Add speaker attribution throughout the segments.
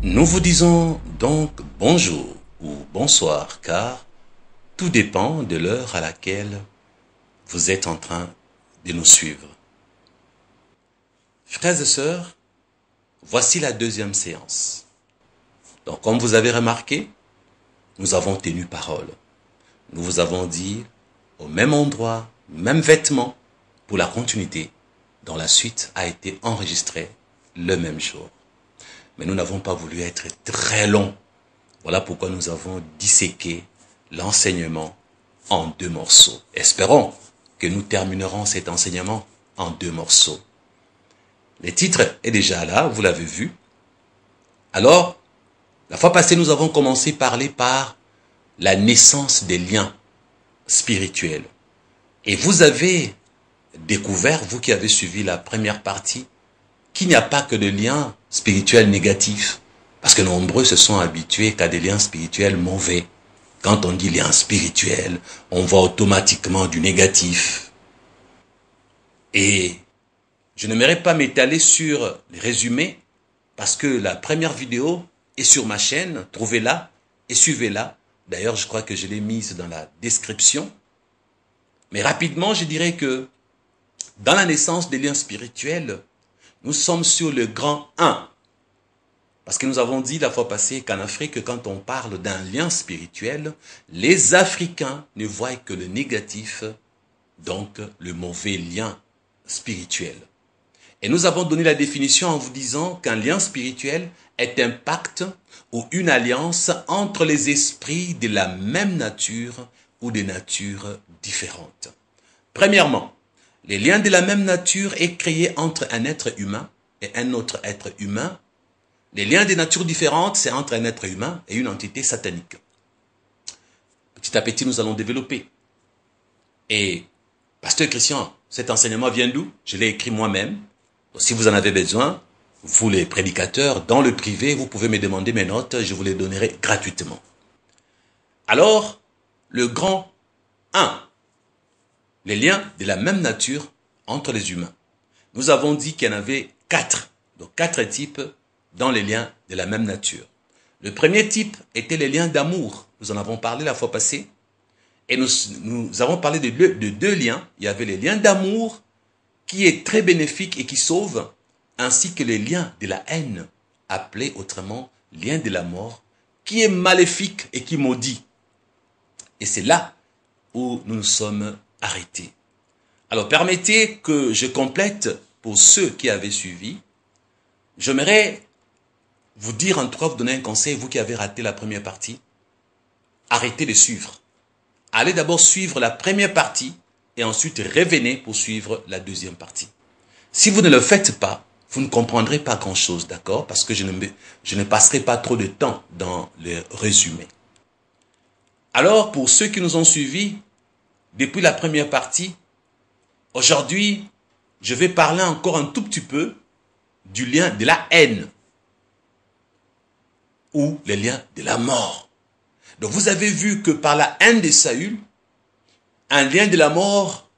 Speaker 1: Nous vous disons donc bonjour ou bonsoir car tout dépend de l'heure à laquelle vous êtes en train de nous suivre. Frères et sœurs, voici la deuxième séance. Donc comme vous avez remarqué, nous avons tenu parole. Nous vous avons dit au même endroit, même vêtement pour la continuité dont la suite a été enregistrée le même jour. Mais nous n'avons pas voulu être très longs. Voilà pourquoi nous avons disséqué l'enseignement en 2 morceaux. Espérons que nous terminerons cet enseignement en 2 morceaux. Le titre est déjà là, vous l'avez vu. Alors, la fois passée, nous avons commencé à parler par la naissance des liens spirituels. Et vous avez découvert, vous qui avez suivi la première partie, qu'il n'y a pas que de liens spirituels négatifs. Parce que nombreux se sont habitués qu'à des liens spirituels mauvais. Quand on dit lien spirituel, on voit automatiquement du négatif. Et je n'aimerais pas m'étaler sur les résumés, parce que la première vidéo est sur ma chaîne, trouvez-la et suivez-la. D'ailleurs, je crois que je l'ai mise dans la description. Mais rapidement, je dirais que dans la naissance des liens spirituels, nous sommes sur le grand 1. Parce que nous avons dit la fois passée qu'en Afrique, quand on parle d'un lien spirituel, les Africains ne voient que le négatif, donc le mauvais lien spirituel. Et nous avons donné la définition en vous disant qu'un lien spirituel est un pacte ou une alliance entre les esprits de la même nature ou de natures différentes. Premièrement, les liens de la même nature est créé entre un être humain et un autre être humain. Les liens de nature différentes, c'est entre un être humain et une entité satanique. Petit à petit, nous allons développer. Et, Pasteur Christian, cet enseignement vient d'où? Je l'ai écrit moi-même. Si vous en avez besoin, vous les prédicateurs, dans le privé, vous pouvez me demander mes notes, je vous les donnerai gratuitement. Alors, le grand 1. Les liens de la même nature entre les humains. Nous avons dit qu'il y en avait 4. Donc 4 types dans les liens de la même nature. Le premier type était les liens d'amour. Nous en avons parlé la fois passée. Et nous avons parlé de 2 liens. Il y avait les liens d'amour qui est très bénéfique et qui sauve, ainsi que les liens de la haine, appelés autrement liens de la mort, qui est maléfique et qui maudit. Et c'est là où nous nous sommes arrêtés. Alors permettez que je complète pour ceux qui avaient suivi. J'aimerais vous dire, en tout cas, vous donner un conseil, vous qui avez raté la première partie. Arrêtez de suivre. Allez d'abord suivre la première partie et ensuite revenez pour suivre la deuxième partie. Si vous ne le faites pas, vous ne comprendrez pas grand-chose, d'accord? Parce que je ne passerai pas trop de temps dans le résumé. Alors, pour ceux qui nous ont suivis, depuis la première partie, aujourd'hui, je vais parler encore un tout petit peu du lien de la haine ou les liens de la mort. Donc vous avez vu que par la haine de Saül, un lien de la mort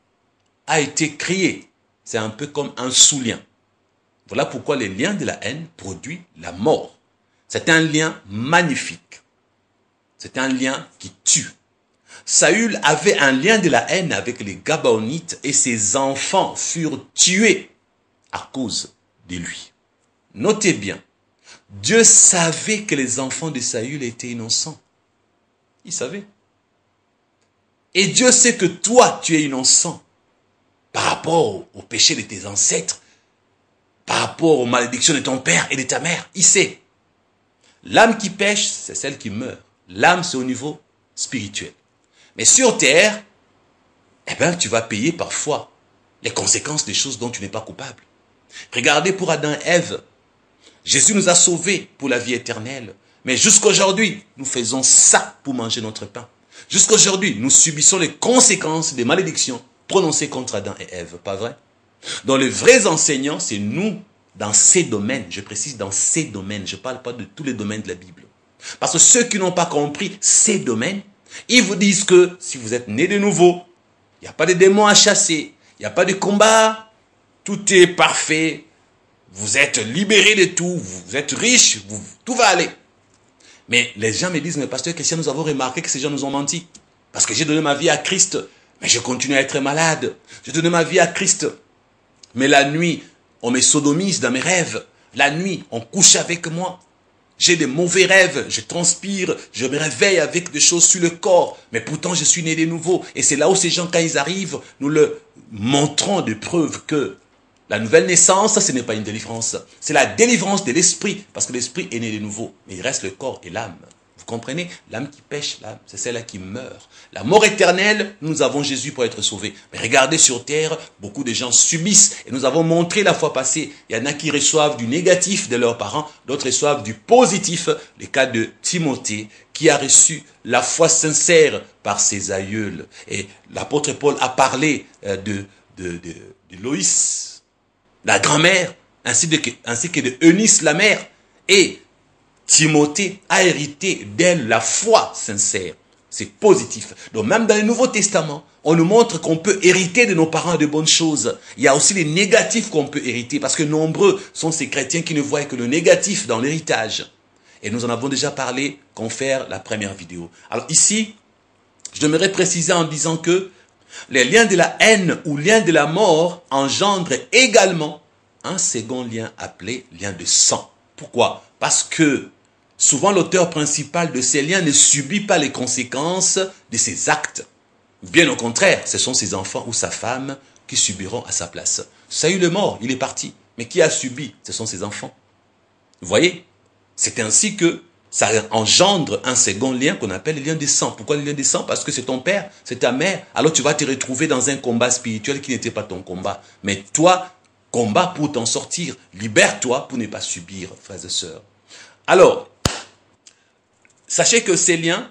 Speaker 1: a été créé. C'est un peu comme un sous-lien. Voilà pourquoi les liens de la haine produisent la mort. C'est un lien magnifique. C'est un lien qui tue. Saül avait un lien de la haine avec les Gabaonites et ses enfants furent tués à cause de lui. Notez bien, Dieu savait que les enfants de Saül étaient innocents. Il savait. Et Dieu sait que toi, tu es innocent par rapport au péché de tes ancêtres, par rapport aux malédictions de ton père et de ta mère. Il sait. L'âme qui pêche, c'est celle qui meurt. L'âme, c'est au niveau spirituel. Mais sur terre, eh bien, tu vas payer parfois les conséquences des choses dont tu n'es pas coupable. Regardez pour Adam et Ève. Jésus nous a sauvés pour la vie éternelle. Mais jusqu'aujourd'hui, nous faisons ça pour manger notre pain. Jusqu'aujourd'hui, nous subissons les conséquences des malédictions prononcées contre Adam et Ève. Pas vrai? Donc les vrais enseignants, c'est nous dans ces domaines. Je précise dans ces domaines. Je ne parle pas de tous les domaines de la Bible. Parce que ceux qui n'ont pas compris ces domaines, ils vous disent que si vous êtes né de nouveau, il n'y a pas de démons à chasser, il n'y a pas de combat, tout est parfait. vous êtes libérés de tout, vous êtes riches, tout va aller. Mais les gens me disent, mais pasteur Christian, nous avons remarqué que ces gens nous ont menti. Parce que j'ai donné ma vie à Christ, mais je continue à être malade. J'ai donné ma vie à Christ, mais la nuit, on me sodomise dans mes rêves. La nuit, on couche avec moi. J'ai des mauvais rêves, je transpire, je me réveille avec des choses sur le corps. Mais pourtant, je suis né de nouveau. Et c'est là où ces gens, quand ils arrivent, nous leur montrons des preuves que la nouvelle naissance, ce n'est pas une délivrance. C'est la délivrance de l'esprit. Parce que l'esprit est né de nouveau. Mais il reste le corps et l'âme. Vous comprenez? L'âme qui pêche, l'âme, c'est celle-là qui meurt. La mort éternelle, nous avons Jésus pour être sauvés. Mais regardez sur terre, beaucoup de gens subissent. Et nous avons montré la fois passée, il y en a qui reçoivent du négatif de leurs parents, d'autres reçoivent du positif. Le cas de Timothée, qui a reçu la foi sincère par ses aïeuls. Et l'apôtre Paul a parlé de Loïs, la grand-mère, ainsi que de Eunice, la mère. Et Timothée a hérité d'elle la foi sincère. C'est positif. Donc même dans le Nouveau Testament, on nous montre qu'on peut hériter de nos parents de bonnes choses. Il y a aussi les négatifs qu'on peut hériter, parce que nombreux sont ces chrétiens qui ne voient que le négatif dans l'héritage. Et nous en avons déjà parlé, confère la première vidéo. Alors ici, je devrais préciser en disant que les liens de la haine ou liens de la mort engendrent également un second lien appelé lien de sang. Pourquoi? Parce que souvent l'auteur principal de ces liens ne subit pas les conséquences de ses actes. Bien au contraire, ce sont ses enfants ou sa femme qui subiront à sa place. Saül est mort, il est parti. Mais qui a subi? Ce sont ses enfants. Vous voyez? C'est ainsi que ça engendre un second lien qu'on appelle le lien de sang. Pourquoi le lien de sang? Parce que c'est ton père, c'est ta mère. Alors tu vas te retrouver dans un combat spirituel qui n'était pas ton combat. Mais toi, combat pour t'en sortir. Libère-toi pour ne pas subir, frères et sœurs. Alors, sachez que ces liens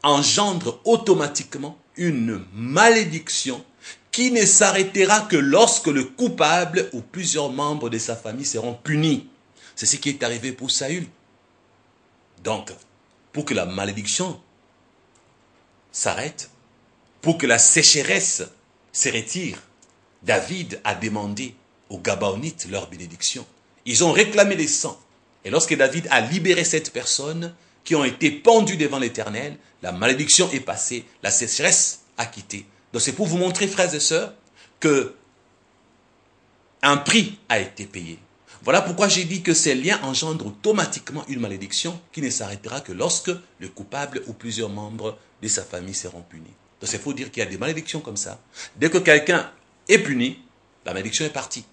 Speaker 1: engendrent automatiquement une malédiction qui ne s'arrêtera que lorsque le coupable ou plusieurs membres de sa famille seront punis. C'est ce qui est arrivé pour Saül. Donc, pour que la malédiction s'arrête, pour que la sécheresse se retire, David a demandé aux Gabaonites leur bénédiction. Ils ont réclamé les sangs. Et lorsque David a libéré cette personne, qui ont été pendus devant l'Éternel, la malédiction est passée, la sécheresse a quitté. Donc c'est pour vous montrer, frères et sœurs, que un prix a été payé. Voilà pourquoi j'ai dit que ces liens engendrent automatiquement une malédiction qui ne s'arrêtera que lorsque le coupable ou plusieurs membres de sa famille seront punis. Donc c'est pour dire qu'il y a des malédictions comme ça. Dès que quelqu'un est puni, la malédiction est partie.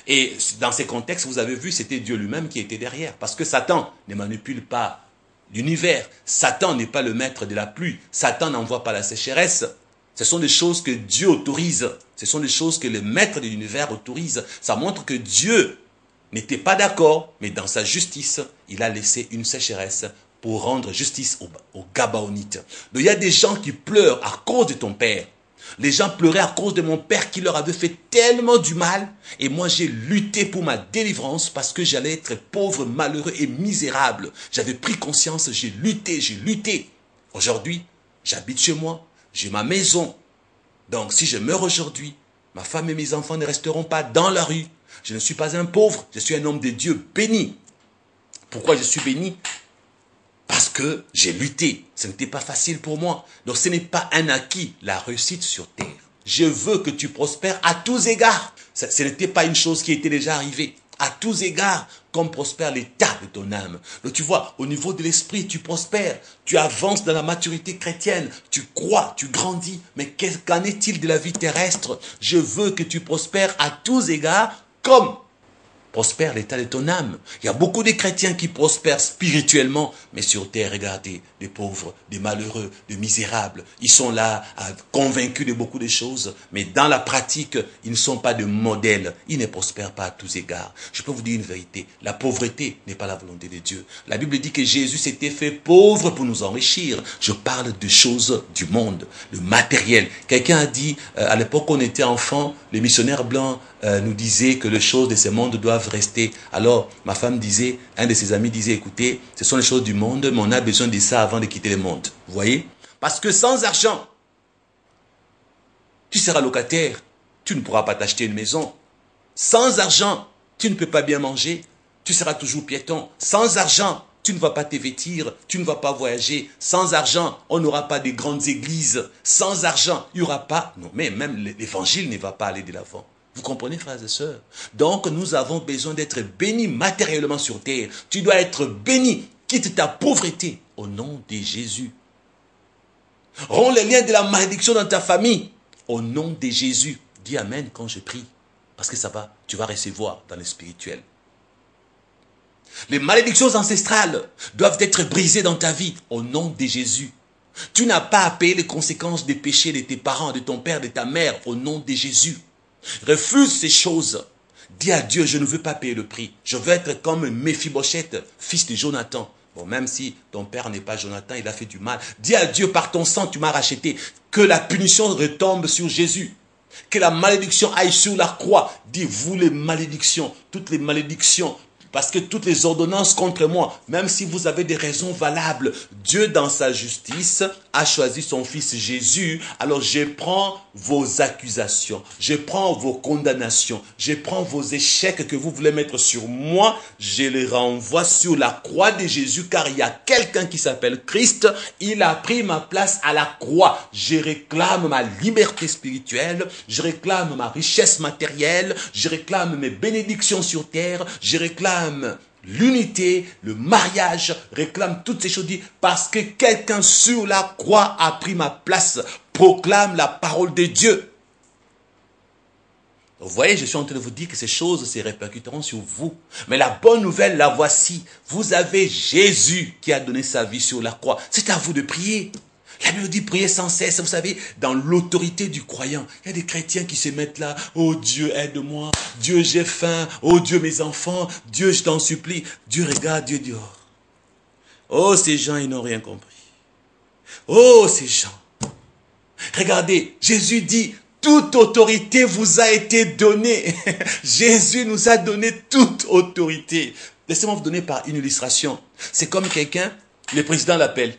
Speaker 1: Et dans ces contextes, vous avez vu, c'était Dieu lui-même qui était derrière. Parce que Satan ne manipule pas l'univers. Satan n'est pas le maître de la pluie. Satan n'envoie pas la sécheresse. Ce sont des choses que Dieu autorise. Ce sont des choses que le maître de l'univers autorise. Ça montre que Dieu n'était pas d'accord, mais dans sa justice, il a laissé une sécheresse pour rendre justice aux Gabaonites. Donc il y a des gens qui pleurent à cause de ton père. Les gens pleuraient à cause de mon père qui leur avait fait tellement du mal. Et moi, j'ai lutté pour ma délivrance parce que j'allais être pauvre, malheureux et misérable. J'avais pris conscience, j'ai lutté, j'ai lutté. Aujourd'hui, j'habite chez moi, j'ai ma maison. Donc, si je meurs aujourd'hui, ma femme et mes enfants ne resteront pas dans la rue. Je ne suis pas un pauvre, je suis un homme de Dieu béni. Pourquoi je suis béni? Parce que j'ai lutté. Ce n'était pas facile pour moi. Donc ce n'est pas un acquis, la réussite sur terre. Je veux que tu prospères à tous égards. Ce n'était pas une chose qui était déjà arrivée. À tous égards, comme prospère l'état de ton âme. Donc tu vois, au niveau de l'esprit, tu prospères. Tu avances dans la maturité chrétienne. Tu crois, tu grandis. Mais qu'en est-il de la vie terrestre? Je veux que tu prospères à tous égards, comme prospère l'état de ton âme. Il y a beaucoup de chrétiens qui prospèrent spirituellement, mais sur terre, regardez, des pauvres, des malheureux, des misérables. Ils sont là, convaincus de beaucoup de choses, mais dans la pratique, ils ne sont pas de modèles. Ils ne prospèrent pas à tous égards. Je peux vous dire une vérité, la pauvreté n'est pas la volonté de Dieu. La Bible dit que Jésus s'était fait pauvre pour nous enrichir. Je parle de choses du monde, le matériel. Quelqu'un a dit, à l'époque où on était enfant, les missionnaires blancs nous disaient que les choses de ce monde doivent rester. Alors, ma femme disait, un de ses amis disait, écoutez, ce sont les choses du monde, mais on a besoin de ça avant de quitter le monde. Vous voyez? Parce que sans argent, tu seras locataire, tu ne pourras pas t'acheter une maison. Sans argent, tu ne peux pas bien manger. Tu seras toujours piéton. Sans argent, tu ne vas pas te vêtir. Tu ne vas pas voyager. Sans argent, on n'aura pas de grandes églises. Sans argent, il n'y aura pas... Non, mais même l'évangile ne va pas aller de l'avant. Vous comprenez, frères et sœurs? Donc, nous avons besoin d'être bénis matériellement sur terre. Tu dois être béni, quitte ta pauvreté, au nom de Jésus. Romps les liens de la malédiction dans ta famille, au nom de Jésus. Dis Amen quand je prie, parce que ça va, tu vas recevoir dans le spirituel. Les malédictions ancestrales doivent être brisées dans ta vie, au nom de Jésus. Tu n'as pas à payer les conséquences des péchés de tes parents, de ton père, de ta mère, au nom de Jésus. Refuse ces choses. Dis à Dieu, je ne veux pas payer le prix. Je veux être comme Méphibosheth, fils de Jonathan. Bon, même si ton père n'est pas Jonathan, il a fait du mal. Dis à Dieu, par ton sang, tu m'as racheté. Que la punition retombe sur Jésus. Que la malédiction aille sur la croix. Dis, vous les malédictions, toutes les malédictions, parce que toutes les ordonnances contre moi, même si vous avez des raisons valables, Dieu dans sa justice a choisi son fils Jésus. Alors je prends vos accusations, je prends vos condamnations, je prends vos échecs que vous voulez mettre sur moi, je les renvoie sur la croix de Jésus, car il y a quelqu'un qui s'appelle Christ, il a pris ma place à la croix. Je réclame ma liberté spirituelle, je réclame ma richesse matérielle, je réclame mes bénédictions sur terre, je réclame l'unité, le mariage, réclame toutes ces choses, parce que quelqu'un sur la croix a pris ma place, proclame la parole de Dieu. Vous voyez, je suis en train de vous dire que ces choses se répercuteront sur vous. Mais la bonne nouvelle, la voici. Vous avez Jésus qui a donné sa vie sur la croix. C'est à vous de prier. La Bible dit prier sans cesse, vous savez, dans l'autorité du croyant. Il y a des chrétiens qui se mettent là, oh Dieu aide-moi, Dieu j'ai faim, oh Dieu mes enfants, Dieu je t'en supplie. Dieu regarde, Dieu dit, oh ces gens ils n'ont rien compris. Oh ces gens. Regardez, Jésus dit, toute autorité vous a été donnée. Jésus nous a donné toute autorité. Laissez-moi vous donner par une illustration. C'est comme quelqu'un, le président l'appelle.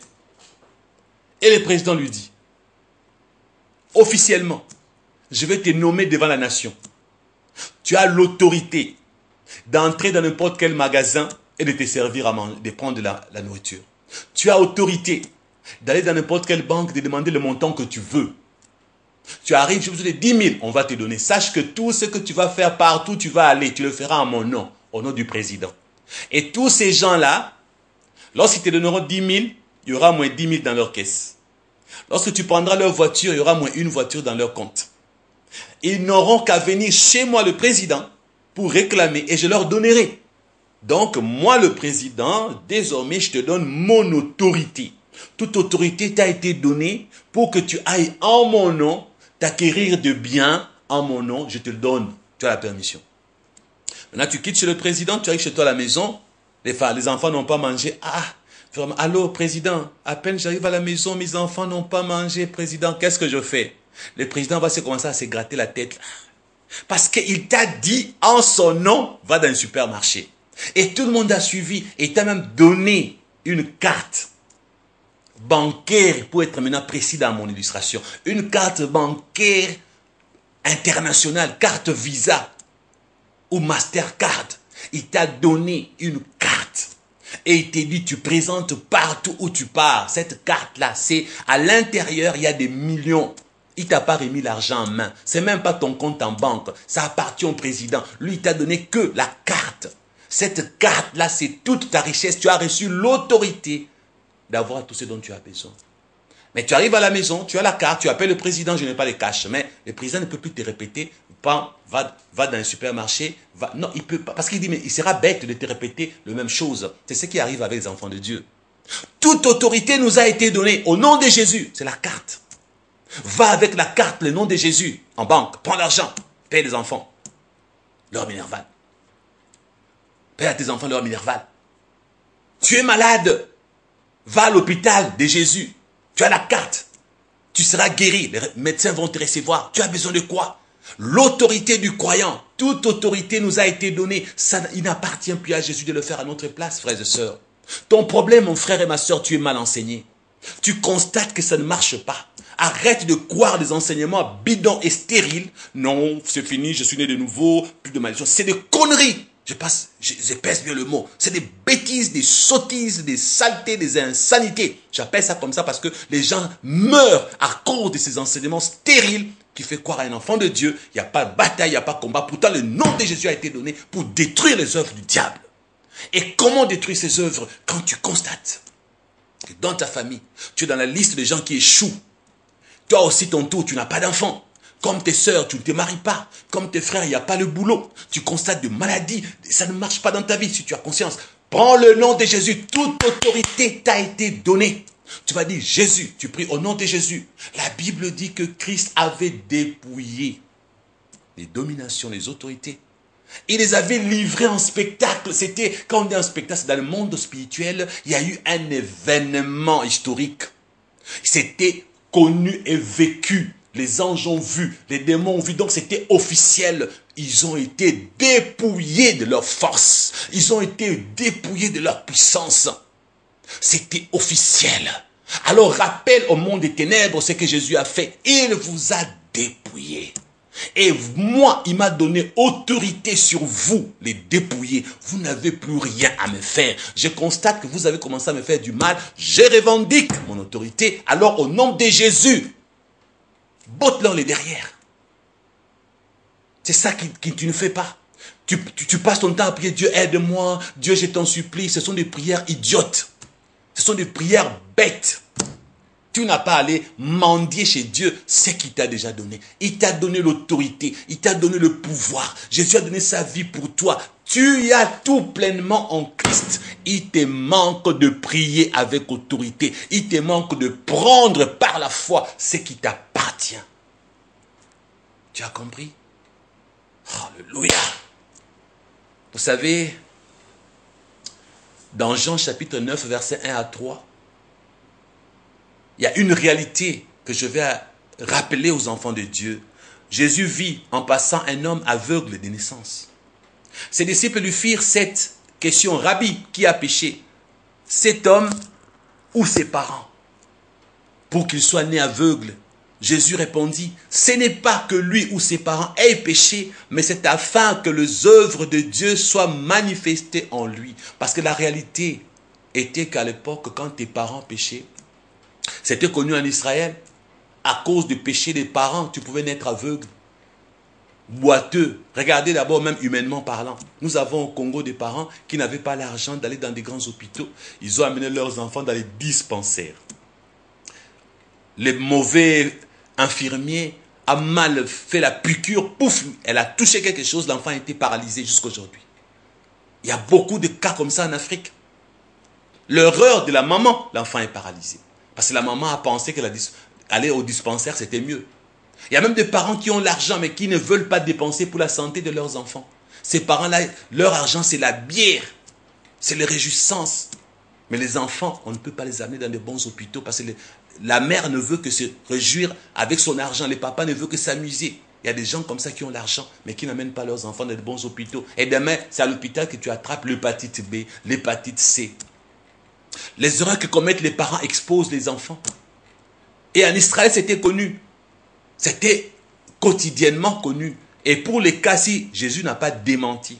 Speaker 1: Et le président lui dit, officiellement, je vais te nommer devant la nation. Tu as l'autorité d'entrer dans n'importe quel magasin et de te servir à manger, de prendre de la nourriture. Tu as autorité d'aller dans n'importe quelle banque, de demander le montant que tu veux. Tu arrives, je vous dis 10 000, on va te donner. Sache que tout ce que tu vas faire partout, tu vas aller, tu le feras en mon nom, au nom du président. Et tous ces gens-là, lorsqu'ils te donneront 10 000, il y aura moins 10 000 dans leur caisse. Lorsque tu prendras leur voiture, il y aura moins une voiture dans leur compte. Ils n'auront qu'à venir chez moi, le président, pour réclamer et je leur donnerai. Donc, moi, le président, désormais, je te donne mon autorité. Toute autorité t'a été donnée pour que tu ailles en mon nom, t'acquérir de biens en mon nom, je te le donne. Tu as la permission. Maintenant, tu quittes chez le président, tu arrives chez toi à la maison, les enfants n'ont pas mangé. Ah, allô, président, à peine j'arrive à la maison, mes enfants n'ont pas mangé, président, qu'est-ce que je fais? Le président va commencer à se gratter la tête. Parce qu'il t'a dit en son nom, va dans un supermarché. Et tout le monde a suivi et t'a même donné une carte bancaire, pour être maintenant précis dans mon illustration. Une carte bancaire internationale, carte Visa ou Mastercard. Il t'a donné une carte. Et il t'a dit, tu présentes partout où tu pars. Cette carte-là, c'est à l'intérieur, il y a des millions. Il t'a pas remis l'argent en main. C'est même pas ton compte en banque. Ça appartient au président. Lui, il t'a donné que la carte. Cette carte-là, c'est toute ta richesse. Tu as reçu l'autorité d'avoir tout ce dont tu as besoin. Mais tu arrives à la maison, tu as la carte, tu appelles le président, je n'ai pas les cash. Mais le président ne peut plus te répéter, va dans un supermarché. Non, il peut pas. Parce qu'il dit, mais il sera bête de te répéter la même chose. C'est ce qui arrive avec les enfants de Dieu. Toute autorité nous a été donnée au nom de Jésus. C'est la carte. Va avec la carte, le nom de Jésus, en banque. Prends l'argent, paye les enfants leur Minerval. Paye à tes enfants leur Minerval. Tu es malade, va à l'hôpital de Jésus. Tu as la carte. Tu seras guéri. Les médecins vont te recevoir. Tu as besoin de quoi? L'autorité du croyant. Toute autorité nous a été donnée. Ça, il n'appartient plus à Jésus de le faire à notre place, frères et sœurs. Ton problème, mon frère et ma sœur, tu es mal enseigné. Tu constates que ça ne marche pas. Arrête de croire des enseignements bidons et stériles. Non, c'est fini, je suis né de nouveau, plus de malédiction. C'est des conneries. Je pèse bien le mot. C'est des bêtises, des sottises, des saletés, des insanités. J'appelle ça comme ça parce que les gens meurent à cause de ces enseignements stériles qui fait croire à un enfant de Dieu. Il n'y a pas de bataille, il n'y a pas de combat. Pourtant, le nom de Jésus a été donné pour détruire les œuvres du diable. Et comment détruire ces œuvres? Quand tu constates que dans ta famille, tu es dans la liste des gens qui échouent. Toi aussi, ton tour, tu n'as pas d'enfant. Comme tes sœurs, tu ne te maries pas. Comme tes frères, il n'y a pas le boulot. Tu constates de maladies. Ça ne marche pas dans ta vie si tu as conscience. Prends le nom de Jésus. Toute autorité t'a été donnée. Tu vas dire, Jésus, tu pries au nom de Jésus. La Bible dit que Christ avait dépouillé les dominations, les autorités. Il les avait livrées en spectacle. C'était, quand on dit un spectacle, c'est dans le monde spirituel, il y a eu un événement historique. C'était connu et vécu. Les anges ont vu, les démons ont vu, donc c'était officiel. Ils ont été dépouillés de leur force. Ils ont été dépouillés de leur puissance. C'était officiel. Alors rappelle au monde des ténèbres ce que Jésus a fait. Il vous a dépouillés. Et moi, il m'a donné autorité sur vous, les dépouillés. Vous n'avez plus rien à me faire. Je constate que vous avez commencé à me faire du mal. Je revendique mon autorité. Alors au nom de Jésus, botte-leur les derrière. C'est ça que tu ne fais pas. Tu passes ton temps à prier, Dieu aide-moi, Dieu je t'en supplie. Ce sont des prières idiotes. Ce sont des prières bêtes. Tu n'as pas à aller mendier chez Dieu ce qu'il t'a déjà donné. Il t'a donné l'autorité, il t'a donné le pouvoir. Jésus a donné sa vie pour toi. Tu y as tout pleinement en Christ. Il te manque de prier avec autorité. Il te manque de prendre par la foi ce qui t'appartient. Tu as compris? Alléluia. Vous savez, dans Jean chapitre 9, versets 1 à 3, il y a une réalité que je vais rappeler aux enfants de Dieu. Jésus vit en passant un homme aveugle de naissance. Ses disciples lui firent cette question: Rabbi, qui a péché, cet homme ou ses parents, pour qu'il soit né aveugle? Jésus répondit: ce n'est pas que lui ou ses parents aient péché, mais c'est afin que les œuvres de Dieu soient manifestées en lui. Parce que la réalité était qu'à l'époque, quand tes parents péchaient, c'était connu en Israël, à cause du péché des parents, tu pouvais naître aveugle, boiteux. Regardez d'abord, même humainement parlant. Nous avons au Congo des parents qui n'avaient pas l'argent d'aller dans des grands hôpitaux. Ils ont amené leurs enfants dans les dispensaires. Les mauvais infirmiers a mal fait la piqûre, pouf, elle a touché quelque chose, l'enfant a été paralysé jusqu'à aujourd'hui. Il y a beaucoup de cas comme ça en Afrique. L'erreur de la maman, l'enfant est paralysé. Parce que la maman a pensé qu'aller au dispensaire, c'était mieux. Il y a même des parents qui ont l'argent, mais qui ne veulent pas dépenser pour la santé de leurs enfants. Ces parents-là, leur argent, c'est la bière. C'est les réjouissances. Mais les enfants, on ne peut pas les amener dans de bons hôpitaux parce que la mère ne veut que se réjouir avec son argent. Le papa ne veut que s'amuser. Il y a des gens comme ça qui ont l'argent, mais qui n'amènent pas leurs enfants dans de bons hôpitaux. Et demain, c'est à l'hôpital que tu attrapes l'hépatite B, l'hépatite C. Les erreurs que commettent les parents exposent les enfants. Et en Israël, c'était connu. C'était quotidiennement connu. Et pour les cas, si Jésus n'a pas démenti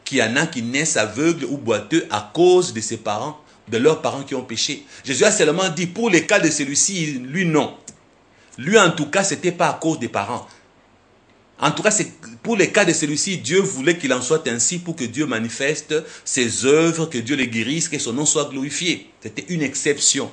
Speaker 1: qu'il y en a qui naissent aveugles ou boiteux à cause de ses parents, de leurs parents qui ont péché. Jésus a seulement dit, pour les cas de celui-ci, lui non. Lui en tout cas, ce n'était pas à cause des parents. En tout cas, pour les cas de celui-ci, Dieu voulait qu'il en soit ainsi pour que Dieu manifeste ses œuvres, que Dieu les guérisse, que son nom soit glorifié. C'était une exception.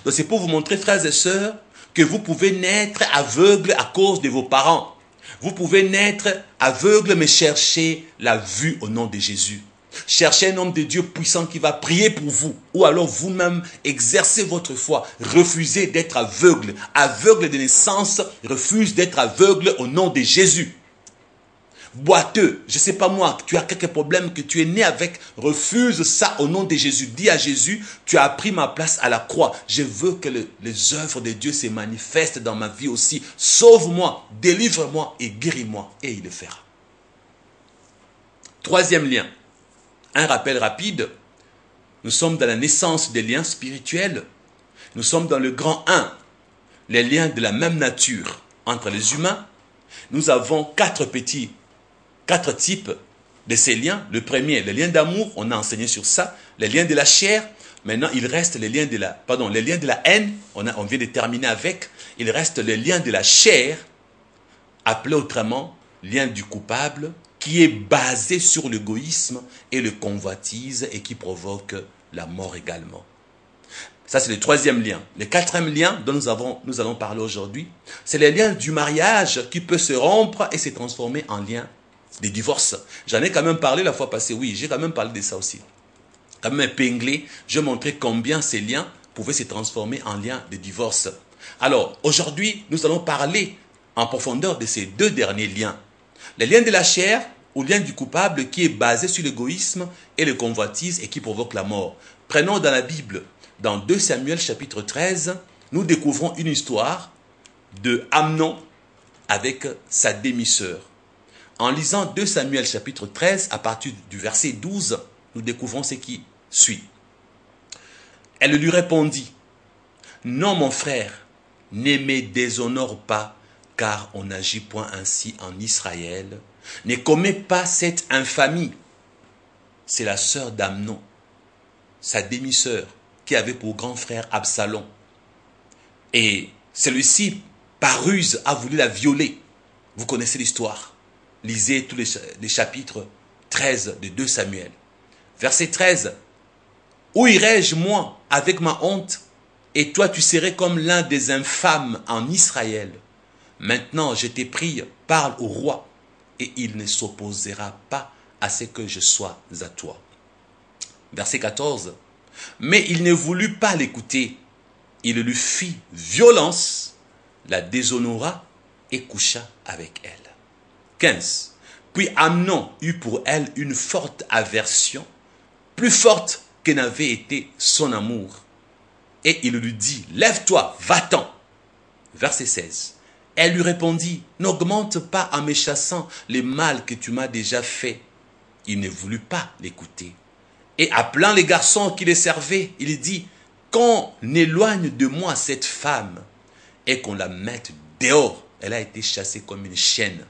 Speaker 1: Donc c'est pour vous montrer, frères et sœurs, que vous pouvez naître aveugle à cause de vos parents. Vous pouvez naître aveugle, mais chercher la vue au nom de Jésus. Cherchez un homme de Dieu puissant qui va prier pour vous. Ou alors vous-même exercez votre foi. Refusez d'être aveugle. Aveugle de naissance, refuse d'être aveugle au nom de Jésus. Boiteux, je ne sais pas moi, tu as quelques problèmes que tu es né avec, refuse ça au nom de Jésus. Dis à Jésus, tu as pris ma place à la croix. Je veux que les œuvres de Dieu se manifestent dans ma vie aussi. Sauve-moi, délivre-moi et guéris-moi. Et il le fera. Troisième lien. Un rappel rapide, nous sommes dans la naissance des liens spirituels. Nous sommes dans le grand 1, les liens de la même nature entre les humains. Nous avons quatre types de ces liens. Le premier, les liens d'amour, on a enseigné sur ça. Les liens de la chair. Maintenant, il reste les liens de la haine. On vient de terminer avec. Il reste les liens de la chair, appelé autrement lien du coupable, qui est basé sur l'égoïsme et le convoitise et qui provoque la mort également. Ça, c'est le troisième lien. Le quatrième lien dont nous allons parler aujourd'hui, c'est le lien du mariage qui peut se rompre et se transformer en lien de divorce. J'en ai quand même parlé la fois passée, oui, j'ai quand même parlé de ça aussi. Quand même épinglé, je montrais combien ces liens pouvaient se transformer en lien de divorce. Alors, aujourd'hui, nous allons parler en profondeur de ces deux derniers liens. Le lien de la chair ou lien du coupable qui est basé sur l'égoïsme et le convoitise et qui provoque la mort. Prenons dans la Bible, dans 2 Samuel chapitre 13, nous découvrons une histoire de Amnon avec sa demi-sœur. En lisant 2 Samuel chapitre 13, à partir du verset 12, nous découvrons ce qui suit. Elle lui répondit, « Non mon frère, ne me déshonore pas, car on n'agit point ainsi en Israël. Ne commets pas cette infamie. » C'est la sœur d'Amnon, sa demi-sœur, qui avait pour grand frère Absalom. Et celui-ci, par ruse, a voulu la violer. Vous connaissez l'histoire. Lisez tous les chapitres 13 de 2 Samuel. Verset 13. « Où irai-je, moi, avec ma honte, et toi tu serais comme l'un des infâmes en Israël. Maintenant je t'ai pris, parle au roi, et il ne s'opposera pas à ce que je sois à toi. » Verset 14. « Mais il ne voulut pas l'écouter. Il lui fit violence, la déshonora et coucha avec elle. » 15. « Puis Amnon eut pour elle une forte aversion, plus forte que n'avait été son amour. Et il lui dit, « Lève-toi, va-t'en. » Verset 16. Elle lui répondit, « N'augmente pas en me chassant les mal que tu m'as déjà fait. » Il ne voulut pas l'écouter. Et appelant les garçons qui les servaient, il dit, « Qu'on éloigne de moi cette femme et qu'on la mette dehors. » Elle a été chassée comme une chienne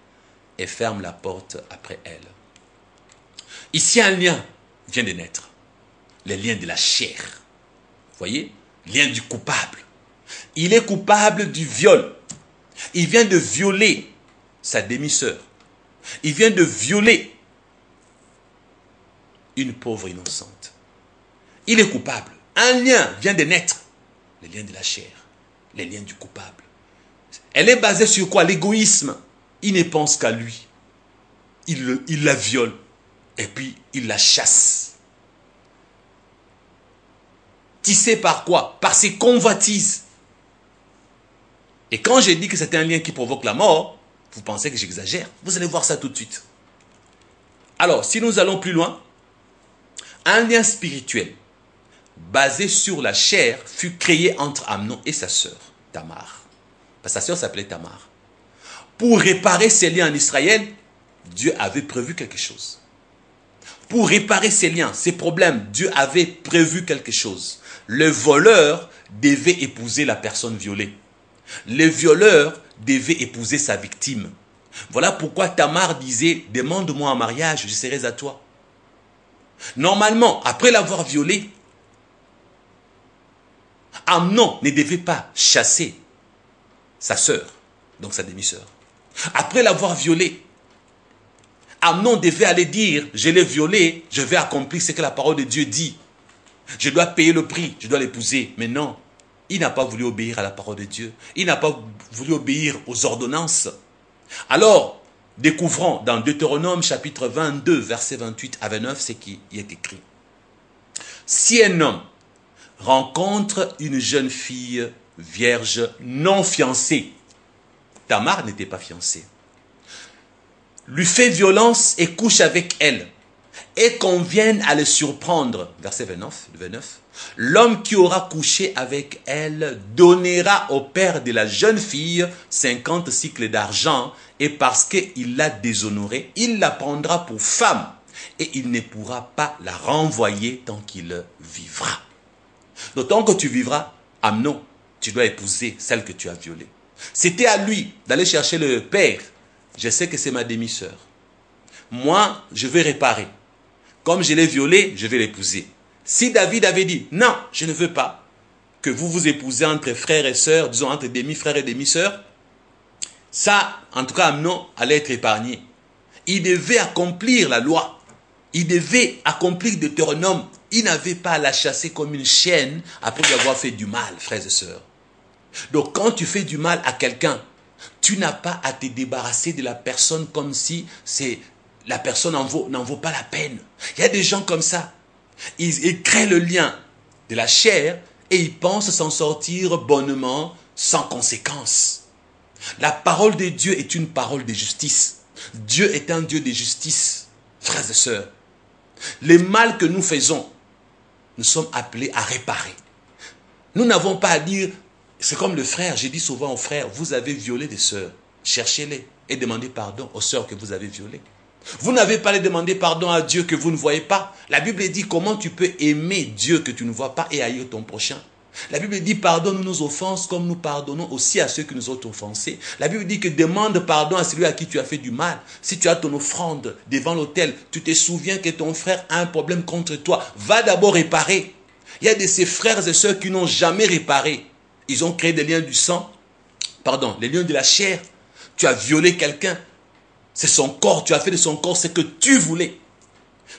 Speaker 1: et ferme la porte après elle. Ici, un lien vient de naître. Le lien de la chair. Vous voyez? Lien du coupable. Il est coupable du viol. Il vient de violer sa demi-sœur. Il vient de violer une pauvre innocente. Il est coupable. Un lien vient de naître. Le lien de la chair. Le lien du coupable. Elle est basée sur quoi? L'égoïsme. Il ne pense qu'à lui. Il la viole. Et puis, il la chasse. Tissé par quoi? Par ses convoitises. Et quand j'ai dit que c'est un lien qui provoque la mort, vous pensez que j'exagère? Vous allez voir ça tout de suite. Alors, si nous allons plus loin, un lien spirituel basé sur la chair fut créé entre Amnon et sa sœur, Tamar. Sa sœur s'appelait Tamar. Pour réparer ces liens en Israël, Dieu avait prévu quelque chose. Pour réparer ces liens, ces problèmes, Dieu avait prévu quelque chose. Le voleur devait épouser la personne violée. Le violeur devait épouser sa victime. Voilà pourquoi Tamar disait, « Demande-moi en mariage, je serai à toi. » Normalement, après l'avoir violée, Amnon ne devait pas chasser sa sœur, donc sa demi-sœur. Après l'avoir violée, Amnon devait aller dire, « Je l'ai violée, je vais accomplir ce que la parole de Dieu dit. Je dois payer le prix, je dois l'épouser. » Mais non, il n'a pas voulu obéir à la parole de Dieu. Il n'a pas voulu obéir aux ordonnances. Alors, découvrons dans Deutéronome chapitre 22, verset 28 à 29, ce qui y est écrit. « Si un homme rencontre une jeune fille vierge non fiancée, » Tamar n'était pas fiancée, « lui fait violence et couche avec elle, et qu'on vienne à le surprendre. » Verset 29. L'homme qui aura couché avec elle donnera au père de la jeune fille 50 cycles d'argent, et parce qu'il l'a déshonorée, il la prendra pour femme, et il ne pourra pas la renvoyer tant qu'il vivra. D'autant que tu vivras, Amnon, tu dois épouser celle que tu as violée. C'était à lui d'aller chercher le père. Je sais que c'est ma demi-sœur. Moi, je vais réparer. Comme je l'ai violée, je vais l'épouser. Si David avait dit, non, je ne veux pas que vous vous épousez entre frères et sœurs, disons entre demi-frères et demi-sœurs, ça, en tout cas, Amnon allait être épargné. Il devait accomplir la loi. Il devait accomplir Deutéronome. Il n'avait pas à la chasser comme une chienne après lui avoir fait du mal, frères et sœurs. Donc, quand tu fais du mal à quelqu'un, tu n'as pas à te débarrasser de la personne comme si la personne n'en vaut pas la peine. Il y a des gens comme ça. Ils créent le lien de la chair et ils pensent s'en sortir bonnement, sans conséquence. La parole de Dieu est une parole de justice. Dieu est un Dieu de justice, frères et sœurs. Le mal que nous faisons, nous sommes appelés à réparer. Nous n'avons pas à dire, c'est comme le frère, j'ai dit souvent aux frères, vous avez violé des sœurs, cherchez-les et demandez pardon aux sœurs que vous avez violées. Vous n'avez pas à demander pardon à Dieu que vous ne voyez pas. La Bible dit comment tu peux aimer Dieu que tu ne vois pas et haïr ton prochain. La Bible dit pardonne nos offenses comme nous pardonnons aussi à ceux qui nous ont offensés. La Bible dit que demande pardon à celui à qui tu as fait du mal. Si tu as ton offrande devant l'autel, tu te souviens que ton frère a un problème contre toi, va d'abord réparer. Il y a de ces frères et sœurs qui n'ont jamais réparé. Ils ont créé des liens du sang, les liens de la chair. Tu as violé quelqu'un. C'est son corps, tu as fait de son corps ce que tu voulais.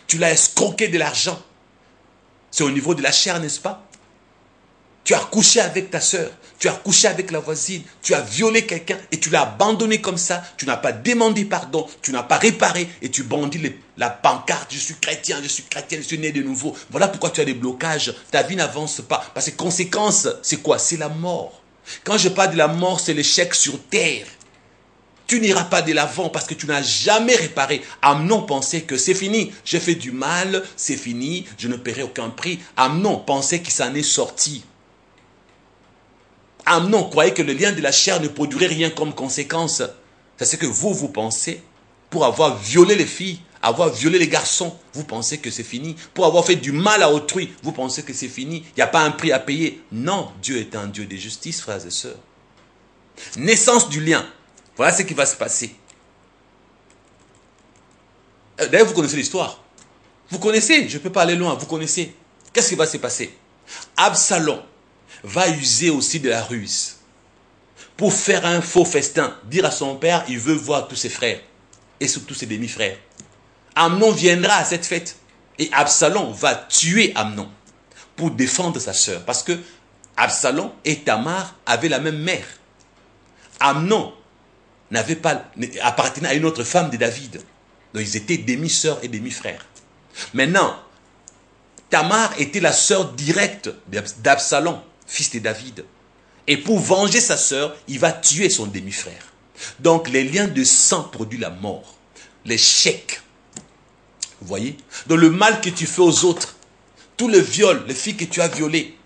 Speaker 1: Tu l'as escroqué de l'argent. C'est au niveau de la chair, n'est-ce pas? Tu as couché avec ta sœur, tu as couché avec la voisine, tu as violé quelqu'un et tu l'as abandonné comme ça. Tu n'as pas demandé pardon, tu n'as pas réparé et tu bandis la pancarte. Je suis chrétien, je suis né de nouveau. Voilà pourquoi tu as des blocages. Ta vie n'avance pas. Parce que conséquence, c'est quoi? C'est la mort. Quand je parle de la mort, c'est l'échec sur terre. Tu n'iras pas de l'avant parce que tu n'as jamais réparé. Amnon pensait que c'est fini. J'ai fait du mal, c'est fini, je ne paierai aucun prix. Amnon pensait qu'il s'en est sorti. Amnon croyait que le lien de la chair ne produirait rien comme conséquence. C'est ce que vous pensez. Pour avoir violé les filles, avoir violé les garçons, vous pensez que c'est fini. Pour avoir fait du mal à autrui, vous pensez que c'est fini. Il n'y a pas un prix à payer. Non, Dieu est un Dieu de justice, frères et sœurs. Naissance du lien. Voilà ce qui va se passer. D'ailleurs, vous connaissez l'histoire. Vous connaissez, je ne peux pas aller loin, vous connaissez. Qu'est-ce qui va se passer? Absalom va user aussi de la ruse pour faire un faux festin. Dire à son père, il veut voir tous ses frères et surtout ses demi-frères. Amnon viendra à cette fête et Absalom va tuer Amnon pour défendre sa sœur. Parce que Absalom et Tamar avaient la même mère. Amnon appartenait à une autre femme de David. Donc ils étaient demi-sœurs et demi-frères. Maintenant, Tamar était la sœur directe d'Absalom, fils de David. Et pour venger sa sœur, il va tuer son demi-frère. Donc les liens de sang produisent la mort. L'échec. Vous voyez? Donc le mal que tu fais aux autres, tout le viol, les filles que tu as violées,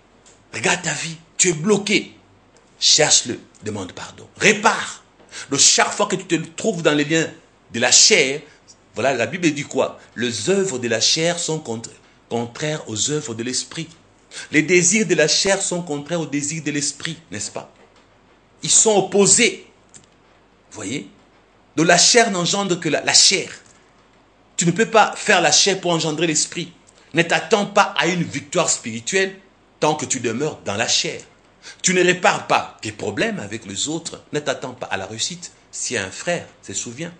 Speaker 1: regarde ta vie, tu es bloqué. Cherche-le, demande pardon. Répare. Donc chaque fois que tu te trouves dans les liens de la chair, voilà, la Bible dit quoi? Les œuvres de la chair sont contraires aux œuvres de l'esprit. Les désirs de la chair sont contraires aux désirs de l'esprit, n'est-ce pas? Ils sont opposés. Vous voyez? Donc la chair n'engendre que la chair. Tu ne peux pas faire la chair pour engendrer l'esprit. Ne t'attends pas à une victoire spirituelle tant que tu demeures dans la chair. Tu ne répares pas tes problèmes avec les autres. Ne t'attends pas à la réussite. Si un frère se souvient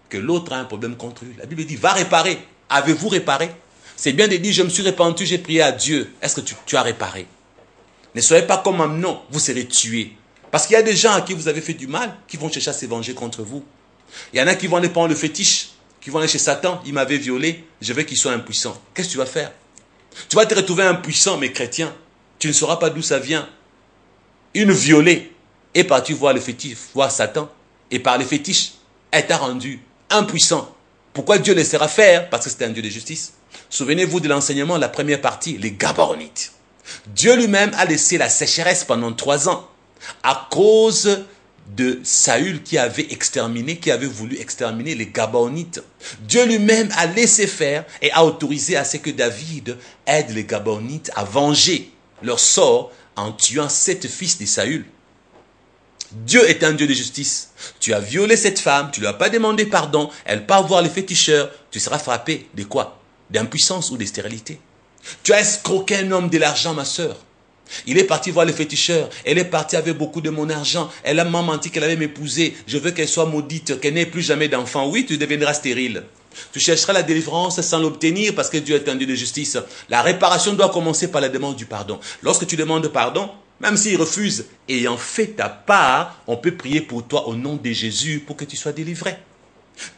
Speaker 1: que l'autre a un problème contre lui, la Bible dit, va réparer. Avez-vous réparé? C'est bien de dire, je me suis repenti, j'ai prié à Dieu. Est-ce que tu as réparé? Ne soyez pas comme Amnon, vous serez tués. Parce qu'il y a des gens à qui vous avez fait du mal, qui vont chercher à se venger contre vous. Il y en a qui vont aller prendre le fétiche, qui vont aller chez Satan, il m'avait violé, je veux qu'il soit impuissant. Qu'est-ce que tu vas faire? Tu vas te retrouver impuissant, mais chrétien. Tu ne sauras pas d'où ça vient. Une violée est partie voir le fétiche, voir Satan, et par le fétiche, elle t'a rendu impuissant. Pourquoi Dieu laissera faire? Parce que c'est un Dieu de justice. Souvenez-vous de l'enseignement, la première partie, les Gabaonites. Dieu lui-même a laissé la sécheresse pendant 3 ans à cause de Saül qui avait voulu exterminer les Gabaonites. Dieu lui-même a laissé faire et a autorisé à ce que David aide les Gabaonites à venger leur sort en tuant 7 fils de Saül. Dieu est un Dieu de justice. Tu as violé cette femme, tu ne lui as pas demandé pardon, elle part voir les féticheurs, tu seras frappé de quoi? D'impuissance ou de stérilité. Tu as escroqué un homme de l'argent, ma soeur. Il est parti voir les féticheurs, elle est partie avec beaucoup de mon argent, elle a menti qu'elle allait m'épouser, je veux qu'elle soit maudite, qu'elle n'ait plus jamais d'enfant. Oui, tu deviendras stérile. Tu chercheras la délivrance sans l'obtenir parce que Dieu est un Dieu de justice. La réparation doit commencer par la demande du pardon. Lorsque tu demandes pardon, même s'il refuse, ayant fait ta part, on peut prier pour toi au nom de Jésus pour que tu sois délivré.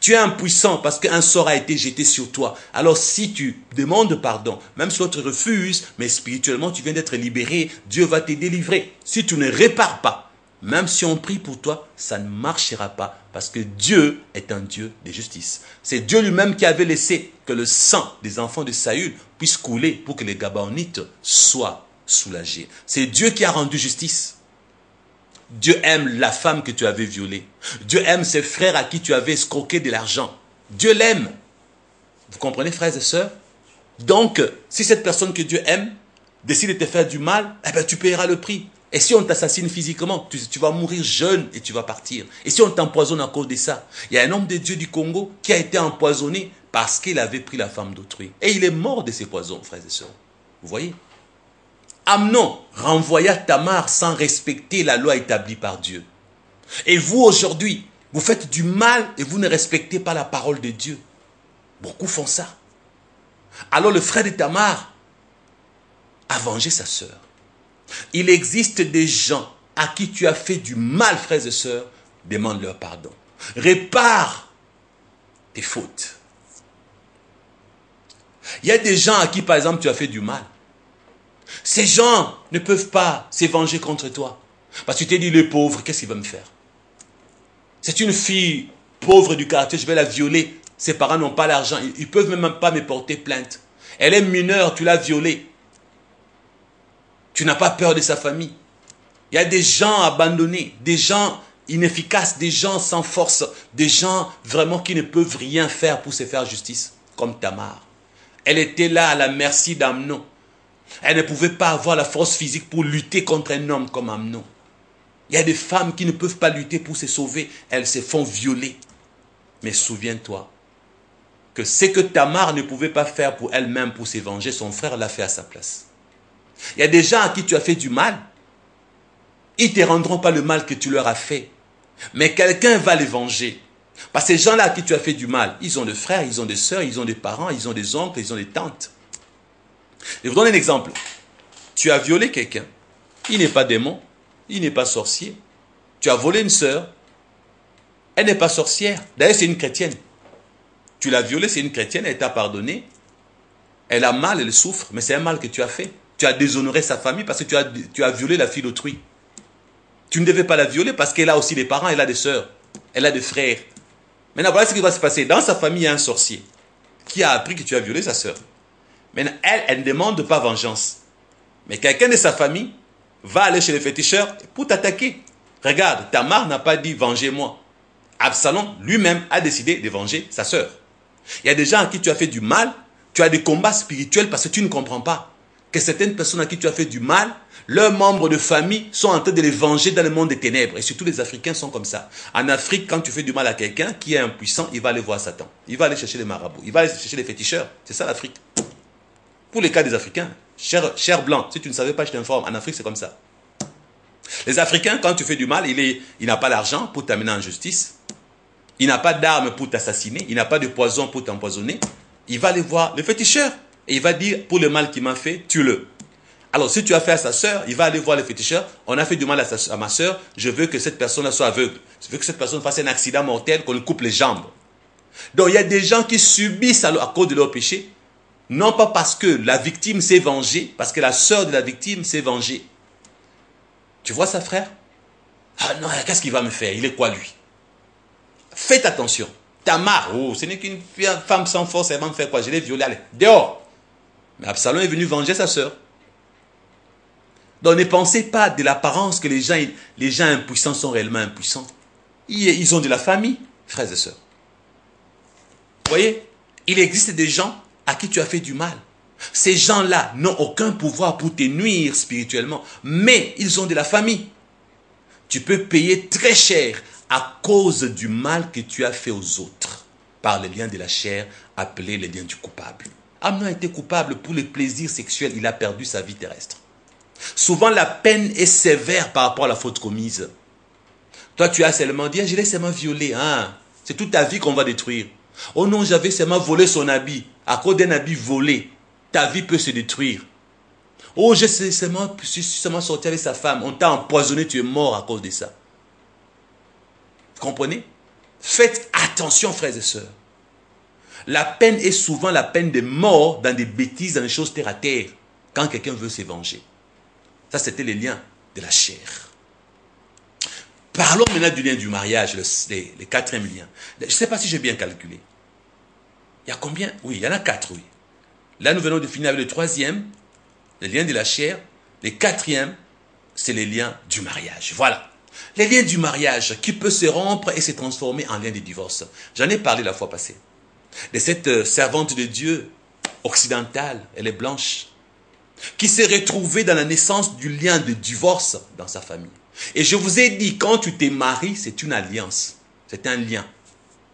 Speaker 1: Tu es impuissant parce qu'un sort a été jeté sur toi. Alors si tu demandes pardon, même si l'autre refuse, mais spirituellement tu viens d'être libéré, Dieu va te délivrer. Si tu ne répares pas, même si on prie pour toi, ça ne marchera pas parce que Dieu est un Dieu de justice. C'est Dieu lui-même qui avait laissé que le sang des enfants de Saül puisse couler pour que les Gabaonites soient soulagés. C'est Dieu qui a rendu justice. Dieu aime la femme que tu avais violée. Dieu aime ses frères à qui tu avais escroqué de l'argent. Dieu l'aime. Vous comprenez, frères et sœurs? Donc, si cette personne que Dieu aime décide de te faire du mal, eh bien, tu paieras le prix. Et si on t'assassine physiquement, tu vas mourir jeune et tu vas partir. Et si on t'empoisonne à cause de ça, il y a un homme de Dieu du Congo qui a été empoisonné parce qu'il avait pris la femme d'autrui. Et il est mort de ces poisons, frères et sœurs. Vous voyez? Amnon renvoya Tamar sans respecter la loi établie par Dieu. Et vous aujourd'hui, vous faites du mal et vous ne respectez pas la parole de Dieu. Beaucoup font ça. Alors le frère de Tamar a vengé sa sœur. Il existe des gens à qui tu as fait du mal, frères et sœurs, demande leur pardon. Répare tes fautes. Il y a des gens à qui, par exemple, tu as fait du mal. Ces gens ne peuvent pas se venger contre toi. Parce que tu t'es dit, le pauvre, qu'est-ce qu'il va me faire? C'est une fille pauvre du quartier, je vais la violer. Ses parents n'ont pas l'argent, ils ne peuvent même pas me porter plainte. Elle est mineure, tu l'as violée. Tu n'as pas peur de sa famille. Il y a des gens abandonnés, des gens inefficaces, des gens sans force, des gens vraiment qui ne peuvent rien faire pour se faire justice, comme Tamar. Elle était là à la merci d'Amnon. Elle ne pouvait pas avoir la force physique pour lutter contre un homme comme Amnon. Il y a des femmes qui ne peuvent pas lutter pour se sauver. Elles se font violer. Mais souviens-toi que ce que Tamar ne pouvait pas faire pour elle-même pour se venger, son frère l'a fait à sa place. Il y a des gens à qui tu as fait du mal. Ils ne te rendront pas le mal que tu leur as fait. Mais quelqu'un va les venger. Parce que ces gens-là à qui tu as fait du mal, ils ont des frères, ils ont des sœurs, ils ont des parents, ils ont des oncles, ils ont des tantes. Je vous donne un exemple. Tu as violé quelqu'un. Il n'est pas démon. Il n'est pas sorcier. Tu as volé une sœur. Elle n'est pas sorcière. D'ailleurs, c'est une chrétienne. Tu l'as violée, c'est une chrétienne. Elle t'a pardonné. Elle a mal, elle souffre. Mais c'est un mal que tu as fait. Tu as déshonoré sa famille parce que tu as violé la fille d'autrui. Tu ne devais pas la violer parce qu'elle a aussi des parents. Elle a des sœurs. Elle a des frères. Maintenant, voilà ce qui va se passer. Dans sa famille, il y a un sorcier qui a appris que tu as violé sa sœur. Maintenant, elle ne demande pas vengeance. Mais quelqu'un de sa famille va aller chez les féticheurs pour t'attaquer. Regarde, Tamar n'a pas dit « vengez-moi ». Absalom lui-même a décidé de venger sa sœur. Il y a des gens à qui tu as fait du mal, tu as des combats spirituels parce que tu ne comprends pas que certaines personnes à qui tu as fait du mal, leurs membres de famille sont en train de les venger dans le monde des ténèbres. Et surtout les Africains sont comme ça. En Afrique, quand tu fais du mal à quelqu'un qui est impuissant, il va aller voir Satan. Il va aller chercher les marabouts. Il va aller chercher les féticheurs. C'est ça l'Afrique. Pour les cas des Africains, cher blanc, si tu ne savais pas, je t'informe, en Afrique c'est comme ça. Les Africains, quand tu fais du mal, il n'a pas l'argent pour t'amener en justice. Il n'a pas d'armes pour t'assassiner. Il n'a pas de poison pour t'empoisonner. Il va aller voir le féticheur. Et il va dire, pour le mal qu'il m'a fait, tue-le. Alors, si tu as fait à sa sœur, il va aller voir le féticheur. On a fait du mal à ma sœur. Je veux que cette personne soit aveugle. Je veux que cette personne fasse un accident mortel, qu'on lui coupe les jambes. Donc, il y a des gens qui subissent à cause de leur péché. Non pas parce que la victime s'est vengée, parce que la sœur de la victime s'est vengée. Tu vois ça, frère? Ah non, qu'est-ce qu'il va me faire? Il est quoi, lui? Faites attention. Tamar, oh, ce n'est qu'une femme sans force, elle va me faire quoi? Je l'ai violée, allez, dehors. Mais Absalom est venu venger sa sœur. Donc ne pensez pas de l'apparence que les gens impuissants sont réellement impuissants. Ils ont de la famille, frères et sœurs. Vous voyez? Il existe des gens à qui tu as fait du mal. Ces gens-là n'ont aucun pouvoir pour te nuire spirituellement, mais ils ont de la famille. Tu peux payer très cher à cause du mal que tu as fait aux autres par les liens de la chair, appelés les liens du coupable. Amnon a été coupable pour le plaisir sexuel, il a perdu sa vie terrestre. Souvent, la peine est sévère par rapport à la faute commise. Toi, tu as seulement dit, je l'ai seulement violé. Hein? C'est toute ta vie qu'on va détruire. Oh non, j'avais seulement volé son habit. À cause d'un habit volé, ta vie peut se détruire. Oh, je suis seulement sorti avec sa femme. On t'a empoisonné, tu es mort à cause de ça. Vous comprenez? Faites attention, frères et sœurs. La peine est souvent la peine de mort dans des bêtises, dans des choses terre à terre, quand quelqu'un veut se venger. Ça, c'était les liens de la chair. Parlons maintenant du lien du mariage, le quatrième lien. Je ne sais pas si j'ai bien calculé. Il y a combien? Oui, il y en a 4, oui. Là, nous venons de finir avec le troisième, les liens de la chair. Le quatrième, c'est les liens du mariage. Voilà. Les liens du mariage qui peut se rompre et se transformer en lien de divorce. J'en ai parlé la fois passée. De cette servante de Dieu occidentale, elle est blanche, qui s'est retrouvée dans la naissance du lien de divorce dans sa famille. Et je vous ai dit, quand tu te maries, c'est une alliance. C'est un lien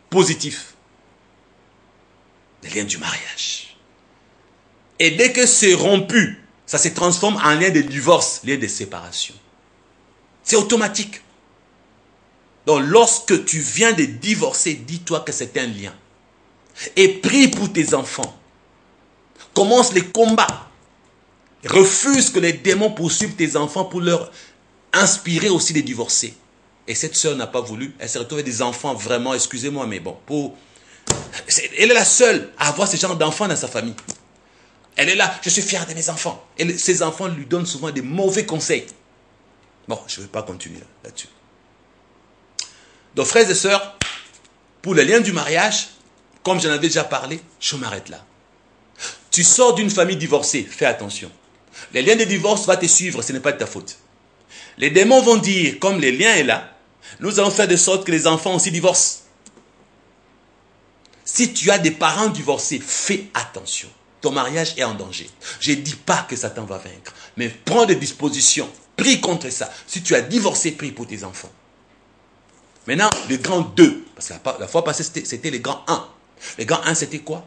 Speaker 1: positif. Le lien du mariage. Et dès que c'est rompu, ça se transforme en lien de divorce, lien de séparation. C'est automatique. Donc lorsque tu viens de divorcer, dis-toi que c'est un lien. Et prie pour tes enfants. Commence les combats. Refuse que les démons poursuivent tes enfants pour leur inspirer aussi de divorcer. Et cette sœur n'a pas voulu. Elle s'est retrouvée des enfants vraiment, excusez-moi, mais bon, elle est la seule à avoir ce genre d'enfants dans sa famille. Elle est là, je suis fier de mes enfants. Et ses enfants lui donnent souvent des mauvais conseils. Bon, je ne vais pas continuer là-dessus. Donc, frères et sœurs, pour le lien du mariage, comme j'en avais déjà parlé, je m'arrête là. Tu sors d'une famille divorcée, fais attention. Les liens de divorce vont te suivre, ce n'est pas de ta faute. Les démons vont dire, comme le lien est là, nous allons faire de sorte que les enfants aussi divorcent. Si tu as des parents divorcés, fais attention. Ton mariage est en danger. Je ne dis pas que Satan va vaincre, mais prends des dispositions. Prie contre ça. Si tu as divorcé, prie pour tes enfants. Maintenant, le grand 2, parce que la fois passée, c'était le grand 1. Le grand 1, c'était quoi?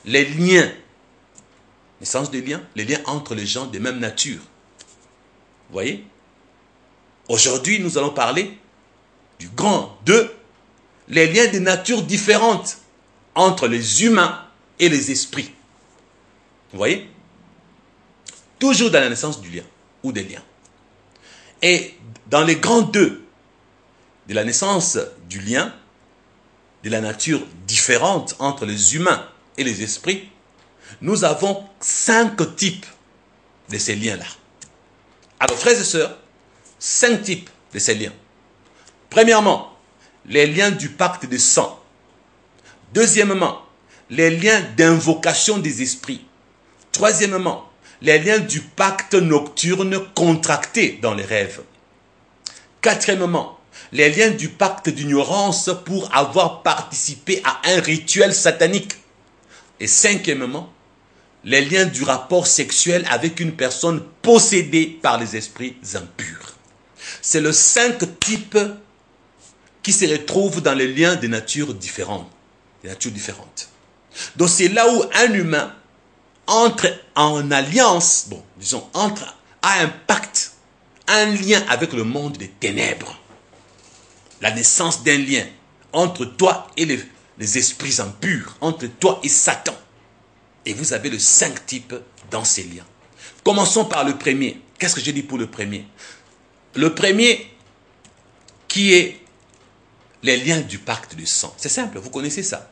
Speaker 1: Les liens. Le sens des liens, les liens entre les gens de même nature. Vous voyez? Aujourd'hui, nous allons parler du grand 2, les liens de nature différentes entre les humains et les esprits. Vous voyez? Toujours dans la naissance du lien ou des liens. Et dans les grands 2 de la naissance du lien, de la nature différente entre les humains et les esprits, nous avons 5 types de ces liens-là. Alors, frères et sœurs, 5 types de ces liens. Premièrement, les liens du pacte de sang. Deuxièmement, les liens d'invocation des esprits. Troisièmement, les liens du pacte nocturne contracté dans les rêves. Quatrièmement, les liens du pacte d'ignorance pour avoir participé à un rituel satanique. Et cinquièmement, les liens du rapport sexuel avec une personne possédée par les esprits impurs. C'est le 5 types qui se retrouvent dans les liens de nature différentes. Donc c'est là où un humain entre en alliance, a un pacte, un lien avec le monde des ténèbres. La naissance d'un lien entre toi et les esprits impurs, entre toi et Satan. Et vous avez le 5 types dans ces liens. Commençons par le premier. Qu'est-ce que j'ai dit pour le premier? Le premier qui est les liens du pacte de sang. C'est simple, vous connaissez ça.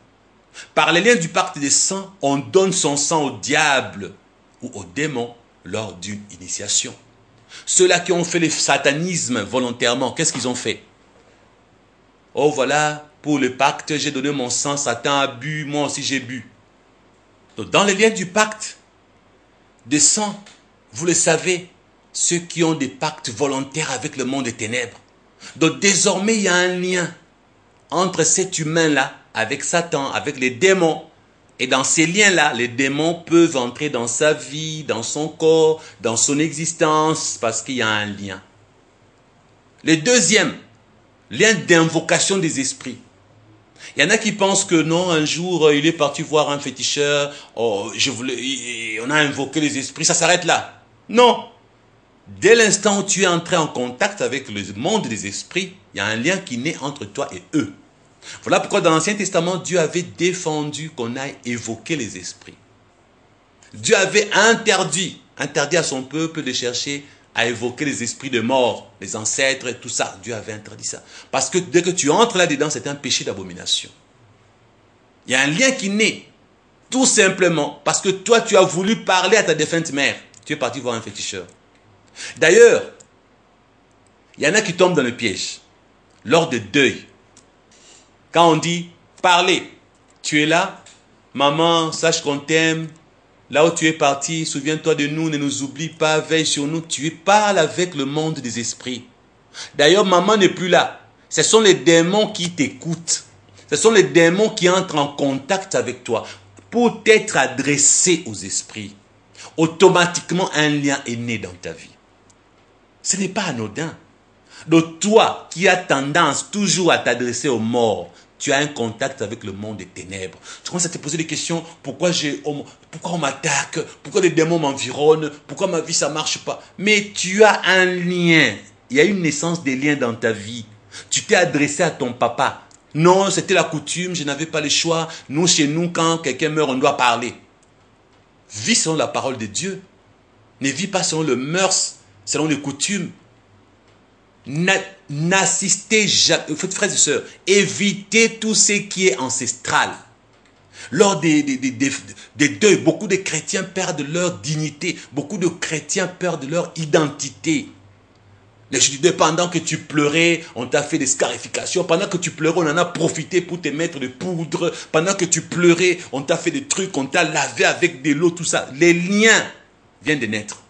Speaker 1: Par les liens du pacte de sang, on donne son sang au diable ou au démon lors d'une initiation. Ceux-là qui ont fait le satanisme volontairement, qu'est-ce qu'ils ont fait? Oh voilà, pour le pacte, j'ai donné mon sang, Satan a bu, moi aussi j'ai bu. Donc, dans les liens du pacte de sang, vous le savez, ceux qui ont des pactes volontaires avec le monde des ténèbres. Donc désormais, il y a un lien entre cet humain-là, avec Satan, avec les démons, Et dans ces liens-là, les démons peuvent entrer dans sa vie, dans son corps, dans son existence, parce qu'il y a un lien. Le deuxième, lien d'invocation des esprits. Il y en a qui pensent que non, un jour, il est parti voir un féticheur, oh, on a invoqué les esprits, ça s'arrête là. Non. Dès l'instant où tu es entré en contact avec le monde des esprits, il y a un lien qui naît entre toi et eux. Voilà pourquoi dans l'Ancien Testament, Dieu avait défendu qu'on aille évoquer les esprits. Dieu avait interdit à son peuple de chercher à évoquer les esprits de mort, les ancêtres et tout ça. Dieu avait interdit ça. Parce que dès que tu entres là-dedans, c'est un péché d'abomination. Il y a un lien qui naît, tout simplement, parce que toi, tu as voulu parler à ta défunte mère. Tu es parti voir un féticheur. D'ailleurs, il y en a qui tombent dans le piège. Lors de deuil, quand on dit, parlez, tu es là, maman, sache qu'on t'aime, là où tu es parti, souviens-toi de nous, ne nous oublie pas, veille sur nous, tu parles avec le monde des esprits. D'ailleurs, maman n'est plus là. Ce sont les démons qui t'écoutent. Ce sont les démons qui entrent en contact avec toi pour t'être adressés aux esprits. Automatiquement, un lien est né dans ta vie. Ce n'est pas anodin. Donc toi qui as tendance toujours à t'adresser aux morts, tu as un contact avec le monde des ténèbres. Tu commences à te poser des questions, pourquoi on m'attaque, pourquoi les démons m'environnent, pourquoi ma vie ça ne marche pas. Mais tu as un lien, il y a une naissance des liens dans ta vie. Tu t'es adressé à ton papa. Non, c'était la coutume, je n'avais pas le choix. Nous, chez nous, quand quelqu'un meurt, on doit parler. Vis selon la parole de Dieu. Ne vis pas selon le mœurs, selon les coutumes. N'assistez jamais, frères et sœurs, évitez tout ce qui est ancestral. Lors des deuils, beaucoup de chrétiens perdent leur dignité, beaucoup de chrétiens perdent leur identité. Pendant que tu pleurais, on t'a fait des scarifications. Pendant que tu pleurais, on en a profité pour te mettre de poudre. Pendant que tu pleurais, on t'a fait des trucs, on t'a lavé avec de l'eau, tout ça. Les liens viennent de naître.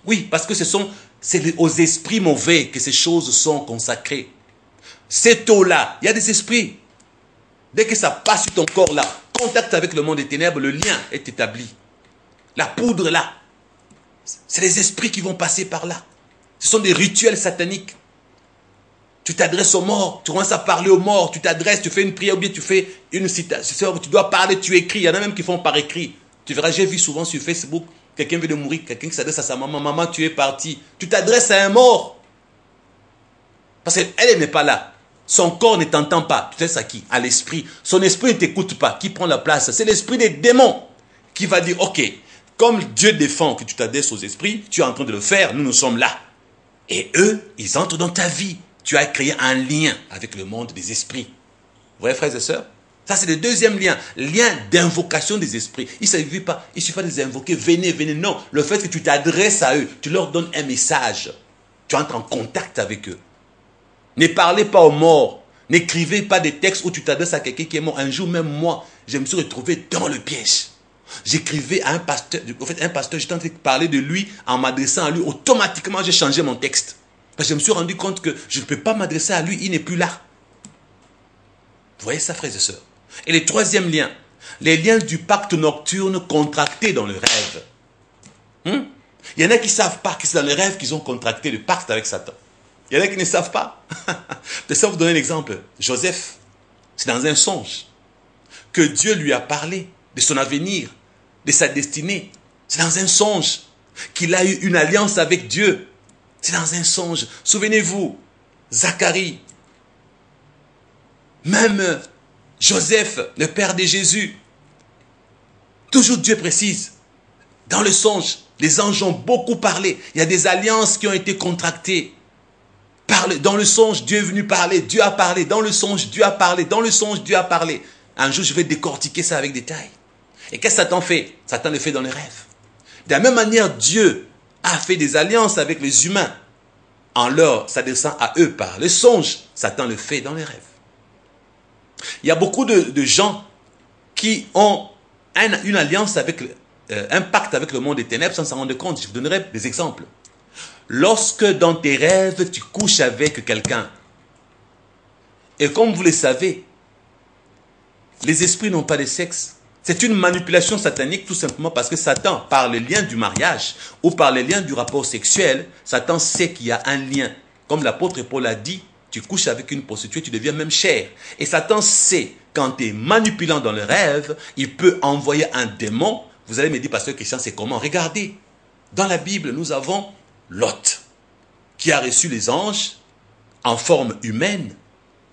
Speaker 1: Oui, parce que c'est aux esprits mauvais que ces choses sont consacrées. Cette eau-là, il y a des esprits. Dès que ça passe sur ton corps là, contact avec le monde des ténèbres, le lien est établi. La poudre là, c'est les esprits qui vont passer par là. Ce sont des rituels sataniques. Tu t'adresses aux morts, tu commences à parler aux morts, tu t'adresses, tu fais une prière ou bien tu fais une citation, tu dois parler, tu écris. Il y en a même qui font par écrit. Tu verras, j'ai vu souvent sur Facebook, quelqu'un vient de mourir, quelqu'un qui s'adresse à sa maman. Maman, tu es parti. Tu t'adresses à un mort. Parce qu'elle n'est pas là. Son corps ne t'entend pas. Tu t'adresses à qui? À l'esprit. Son esprit ne t'écoute pas. Qui prend la place? C'est l'esprit des démons qui va dire, ok, comme Dieu défend que tu t'adresses aux esprits, tu es en train de le faire, nous sommes là. Et eux, ils entrent dans ta vie. Tu as créé un lien avec le monde des esprits. Vous voyez, frères et sœurs? Ça, c'est le deuxième lien. Lien d'invocation des esprits. Il ne suffit pas de les invoquer. Venez, venez. Non. Le fait que tu t'adresses à eux, tu leur donnes un message. Tu entres en contact avec eux. Ne parlez pas aux morts. N'écrivez pas des textes où tu t'adresses à quelqu'un qui est mort. Un jour, même moi, je me suis retrouvé dans le piège. J'écrivais à un pasteur. En fait, un pasteur, j'étais en train de parler de lui. En m'adressant à lui, automatiquement, j'ai changé mon texte. Parce que je me suis rendu compte que je ne peux pas m'adresser à lui. Il n'est plus là. Vous voyez ça, frères et sœurs? Et le troisième lien, les liens du pacte nocturne contracté dans le rêve. Il y en a qui ne savent pas que c'est dans le rêve qu'ils ont contracté le pacte avec Satan. Il y en a qui ne savent pas. Je vais vous donner un exemple. Joseph, c'est dans un songe que Dieu lui a parlé de son avenir, de sa destinée. C'est dans un songe qu'il a eu une alliance avec Dieu. C'est dans un songe. Souvenez-vous, Zacharie, même Joseph, le père de Jésus. Toujours Dieu précise. Dans le songe, les anges ont beaucoup parlé. Il y a des alliances qui ont été contractées. Dans le songe, Dieu est venu parler. Dieu a parlé. Dans le songe, Dieu a parlé. Dans le songe, Dieu a parlé. Un jour, je vais décortiquer ça avec détail. Et qu'est-ce que Satan fait? Satan le fait dans les rêves. De la même manière, Dieu a fait des alliances avec les humains en leur s'adressant à eux par les songes. Satan le fait dans les rêves. Il y a beaucoup de gens qui ont une alliance avec, un pacte avec le monde des ténèbres sans s'en rendre compte. Je vous donnerai des exemples. Lorsque dans tes rêves, tu couches avec quelqu'un, et comme vous le savez, Les esprits n'ont pas de sexe. C'est une manipulation satanique tout simplement parce que Satan, par le lien du mariage ou par le lien du rapport sexuel, Satan sait qu'il y a un lien. Comme l'apôtre Paul a dit, tu couches avec une prostituée, tu deviens même chair. Et Satan sait, quand tu es manipulant dans le rêve, il peut envoyer un démon. Vous allez me dire, pasteur Christian, c'est comment? Regardez, dans la Bible, nous avons Lot, qui a reçu les anges en forme humaine,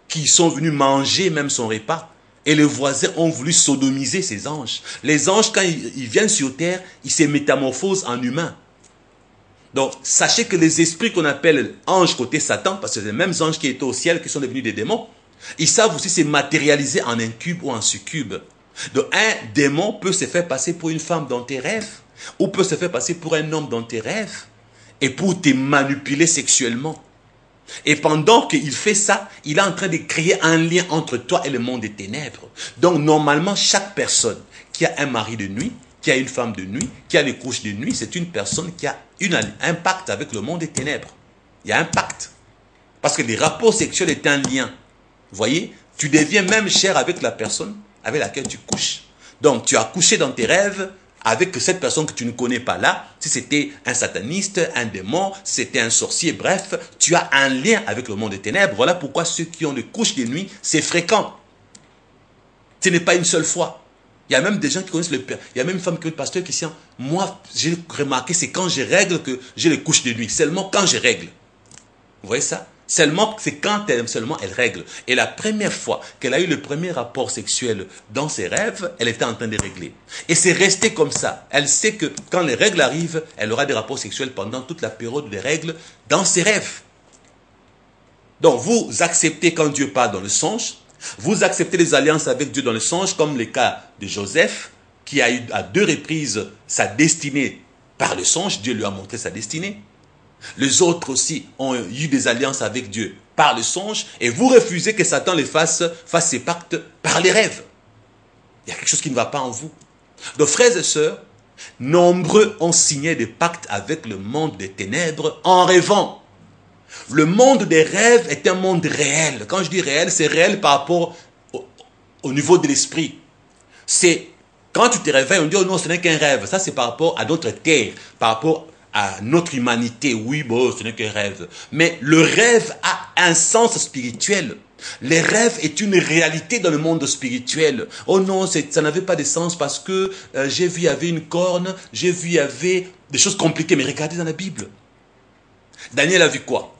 Speaker 1: qui sont venus manger même son repas. Et les voisins ont voulu sodomiser ces anges. Les anges, quand ils viennent sur terre, ils se métamorphosent en humains. Donc, sachez que les esprits qu'on appelle anges côté Satan, parce que c'est les mêmes anges qui étaient au ciel, qui sont devenus des démons, ils savent aussi se matérialiser en un cube ou en succube. Donc, un démon peut se faire passer pour une femme dans tes rêves, ou peut se faire passer pour un homme dans tes rêves, et pour te manipuler sexuellement. Et pendant qu'il fait ça, il est en train de créer un lien entre toi et le monde des ténèbres. Donc, normalement, chaque personne qui a un mari de nuit, qui a une femme de nuit, qui a des couches de nuit, c'est une personne qui a un pacte avec le monde des ténèbres. Il y a un pacte. Parce que les rapports sexuels est un lien. Vous voyez, tu deviens même cher avec la personne avec laquelle tu couches. Donc, tu as couché dans tes rêves avec cette personne que tu ne connais pas là. Si c'était un sataniste, un démon, si c'était un sorcier, bref, tu as un lien avec le monde des ténèbres. Voilà pourquoi ceux qui ont des couches de nuit, c'est fréquent. Ce n'est pas une seule fois. Il y a même des gens qui connaissent le père. Il y a même une femme qui est le pasteur Christian. Moi, j'ai remarqué, c'est quand je règle que j'ai les couches de nuit. Seulement quand je règle. Vous voyez ça? Seulement, c'est quand elle règle. Et la première fois qu'elle a eu le premier rapport sexuel dans ses rêves, elle était en train de régler. Et c'est resté comme ça. Elle sait que quand les règles arrivent, elle aura des rapports sexuels pendant toute la période des règles dans ses rêves. Donc, vous acceptez quand Dieu parle dans le songe. Vous acceptez les alliances avec Dieu dans le songe, comme le cas de Joseph, qui a eu à 2 reprises sa destinée par le songe. Dieu lui a montré sa destinée. Les autres aussi ont eu des alliances avec Dieu par le songe. Et vous refusez que Satan les fasse ses pactes par les rêves. Il y a quelque chose qui ne va pas en vous. Donc, frères et sœurs, nombreux ont signé des pactes avec le monde des ténèbres en rêvant. Le monde des rêves est un monde réel. Quand je dis réel, c'est réel par rapport au niveau de l'esprit. C'est quand tu te réveilles, on dit oh non, ce n'est qu'un rêve. Ça, c'est par rapport à notre terre, par rapport à notre humanité. Oui, bon, ce n'est qu'un rêve. Mais le rêve a un sens spirituel. Les rêves est une réalité dans le monde spirituel. Oh non, ça n'avait pas de sens parce que j'ai vu il y avait une corne, j'ai vu il y avait des choses compliquées. Mais regardez dans la Bible. Daniel a vu quoi?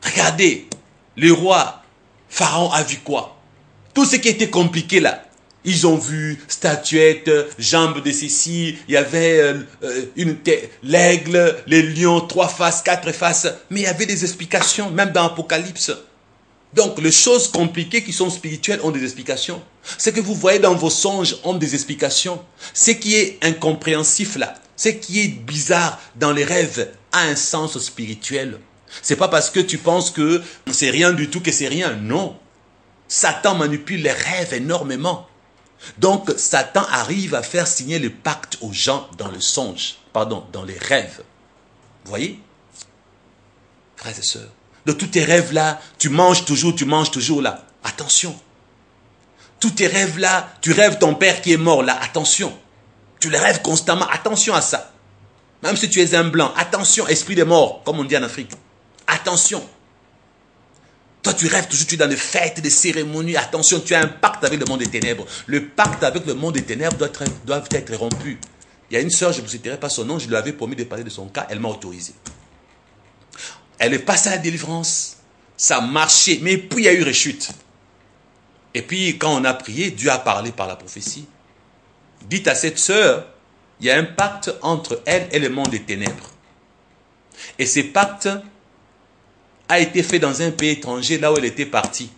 Speaker 1: Regardez, le roi Pharaon a vu quoi? Tout ce qui était compliqué là. Ils ont vu statuettes, jambes de ceci, il y avait l'aigle, les lions, 3 faces, 4 faces. Mais il y avait des explications, même dans l'Apocalypse. Donc, les choses compliquées qui sont spirituelles ont des explications. Ce que vous voyez dans vos songes ont des explications. Ce qui est incompréhensif là, ce qui est bizarre dans les rêves a un sens spirituel. C'est pas parce que tu penses que c'est rien du tout que c'est rien. Non. Satan manipule les rêves énormément. Donc, Satan arrive à faire signer le pacte aux gens dans le songe. Pardon, dans les rêves. Vous voyez? Frères et sœurs. De tous tes rêves là, tu manges toujours là. Attention. Tous tes rêves là, tu rêves ton père qui est mort là. Attention. Tu les rêves constamment. Attention à ça. Même si tu es un blanc. Attention, esprit de mort, comme on dit en Afrique. Attention. Toi, tu rêves toujours, tu es dans des fêtes, des cérémonies. Attention, tu as un pacte avec le monde des ténèbres. Le pacte avec le monde des ténèbres doit être rompu. Il y a une sœur, je ne vous citerai pas son nom, je lui avais promis de parler de son cas, elle m'a autorisé. Elle est passée à la délivrance. Ça a marché, mais puis il y a eu rechute. Et puis, quand on a prié, Dieu a parlé par la prophétie. Dites à cette sœur, il y a un pacte entre elle et le monde des ténèbres. Et ce pacte a été fait dans un pays étranger, là où elle était partie.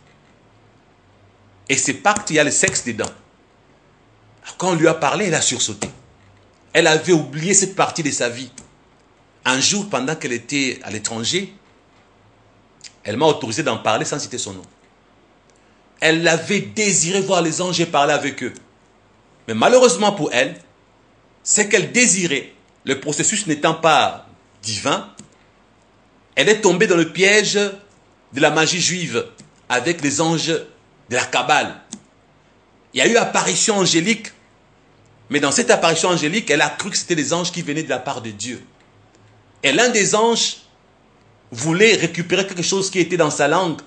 Speaker 1: Et ce pacte, il y a le sexe dedans. Quand on lui a parlé, elle a sursauté. Elle avait oublié cette partie de sa vie. Un jour, pendant qu'elle était à l'étranger, elle m'a autorisé d'en parler sans citer son nom. Elle avait désiré voir les anges et parler avec eux. Mais malheureusement pour elle, c'est qu'elle désirait, le processus n'étant pas divin, elle est tombée dans le piège de la magie juive avec les anges de la Kabbale. Il y a eu apparition angélique, mais dans cette apparition angélique, elle a cru que c'était des anges qui venaient de la part de Dieu. Et l'un des anges voulait récupérer quelque chose qui était dans sa langue.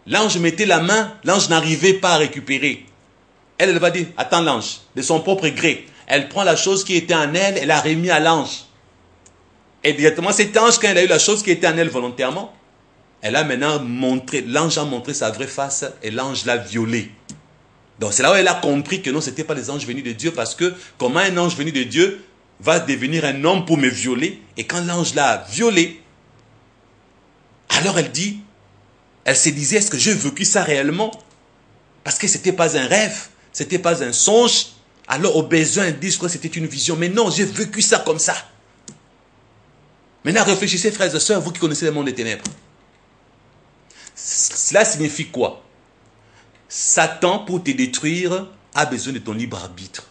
Speaker 1: L'ange mettait la main, l'ange n'arrivait pas à récupérer. Elle va dire, attends l'ange, de son propre gré. Elle prend la chose qui était en elle, elle l'a remis à l'ange. Et directement cet ange, quand elle a eu la chose qui était en elle volontairement, elle a maintenant montré, l'ange a montré sa vraie face et l'ange l'a violée. Donc c'est là où elle a compris que non, ce n'était pas les anges venus de Dieu, parce que comment un ange venu de Dieu va devenir un homme pour me violer? Et quand l'ange l'a violée, alors elle dit, elle se disait, est-ce que j'ai vécu ça réellement? Parce que ce n'était pas un rêve, ce n'était pas un songe. Alors au besoin, elle dit que c'était une vision. Mais non, j'ai vécu ça comme ça. Maintenant réfléchissez, frères et sœurs, vous qui connaissez le monde des ténèbres. Cela signifie quoi? Satan, pour te détruire, a besoin de ton libre arbitre.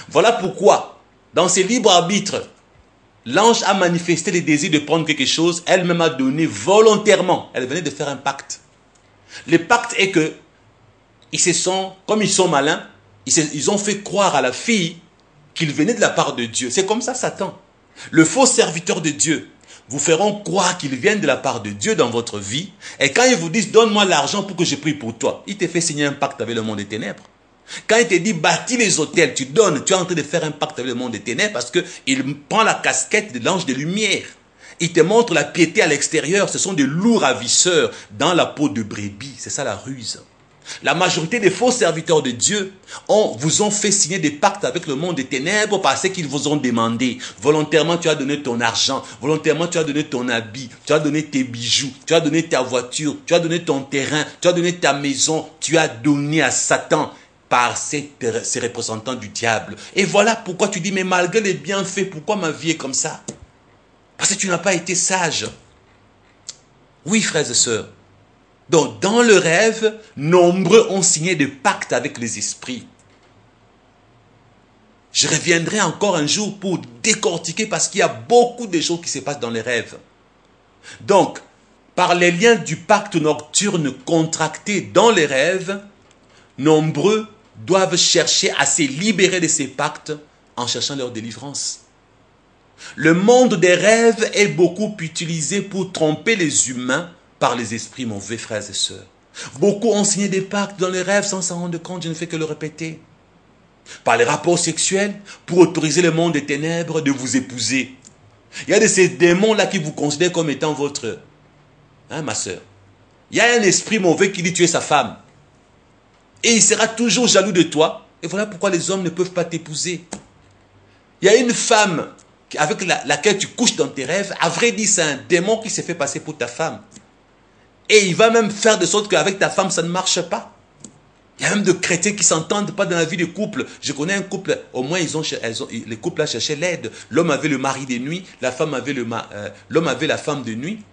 Speaker 1: Voilà pourquoi, dans ce libre arbitre, l'ange a manifesté le désir de prendre quelque chose, elle-même a donné volontairement. Elle venait de faire un pacte. Le pacte est que, ils se sont, comme ils sont malins, ils ont fait croire à la fille qu'il venait de la part de Dieu. C'est comme ça Satan. Le faux serviteur de Dieu vous feront croire qu'ils viennent de la part de Dieu dans votre vie. Et quand ils vous disent, donne-moi l'argent pour que je prie pour toi, il te fait signer un pacte avec le monde des ténèbres. Quand il te dit, bâtis les hôtels, tu donnes, tu es en train de faire un pacte avec le monde des ténèbres parce qu'il prend la casquette de l'ange de lumière. Il te montre la piété à l'extérieur. Ce sont des loups ravisseurs dans la peau de brebis. C'est ça la ruse. La majorité des faux serviteurs de Dieu vous ont fait signer des pactes avec le monde des ténèbres parce qu'ils vous ont demandé. Volontairement, tu as donné ton argent. Volontairement, tu as donné ton habit. Tu as donné tes bijoux. Tu as donné ta voiture. Tu as donné ton terrain. Tu as donné ta maison. Tu as donné à Satan par ces représentants du diable. Et voilà pourquoi tu dis, mais malgré les bienfaits, pourquoi ma vie est comme ça? Parce que tu n'as pas été sage. Oui, frères et sœurs. Donc, dans le rêve, nombreux ont signé des pactes avec les esprits. Je reviendrai encore un jour pour décortiquer parce qu'il y a beaucoup de choses qui se passent dans les rêves. Donc, par les liens du pacte nocturne contracté dans les rêves, nombreux doivent chercher à se libérer de ces pactes en cherchant leur délivrance. Le monde des rêves est beaucoup utilisé pour tromper les humains par les esprits mauvais, frères et sœurs. Beaucoup ont signé des pactes dans les rêves sans s'en rendre compte, je ne fais que le répéter. Par les rapports sexuels, pour autoriser le monde des ténèbres de vous épouser. Il y a de ces démons-là qui vous considèrent comme étant votre... Hein, ma sœur? Il y a un esprit mauvais qui dit tu es sa femme. Et il sera toujours jaloux de toi. Et voilà pourquoi les hommes ne peuvent pas t'épouser. Il y a une femme avec laquelle tu couches dans tes rêves. À vrai dire, c'est un démon qui s'est fait passer pour ta femme. Et il va même faire de sorte qu'avec ta femme, ça ne marche pas. Il y a même de chrétiens qui ne s'entendent pas dans la vie de couple. Je connais un couple, au moins les couples là cherchaient l'aide. L'homme avait le mari de nuit, la femme avait l'homme avait la femme de nuit.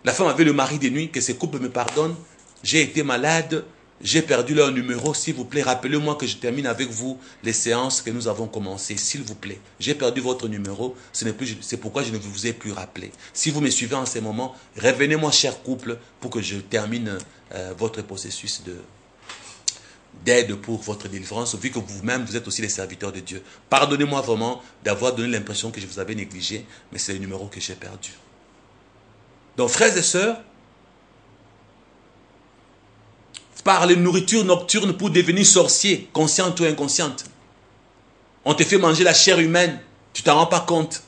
Speaker 1: La femme avait le mari de nuit, que ces couples me pardonnent. J'ai été malade, j'ai perdu leur numéro, s'il vous plaît, rappelez-moi que je termine avec vous les séances que nous avons commencées, s'il vous plaît. J'ai perdu votre numéro, c'est pourquoi je ne vous ai plus rappelé. Si vous me suivez en ces moments, revenez-moi, cher couple, pour que je termine votre processus d'aide pour votre délivrance, vu que vous-même, vous êtes aussi les serviteurs de Dieu. Pardonnez-moi vraiment d'avoir donné l'impression que je vous avais négligé, mais c'est le numéro que j'ai perdu. Donc, frères et sœurs, par les nourritures nocturnes pour devenir sorcier, consciente ou inconsciente. On te fait manger la chair humaine, tu ne t'en rends pas compte.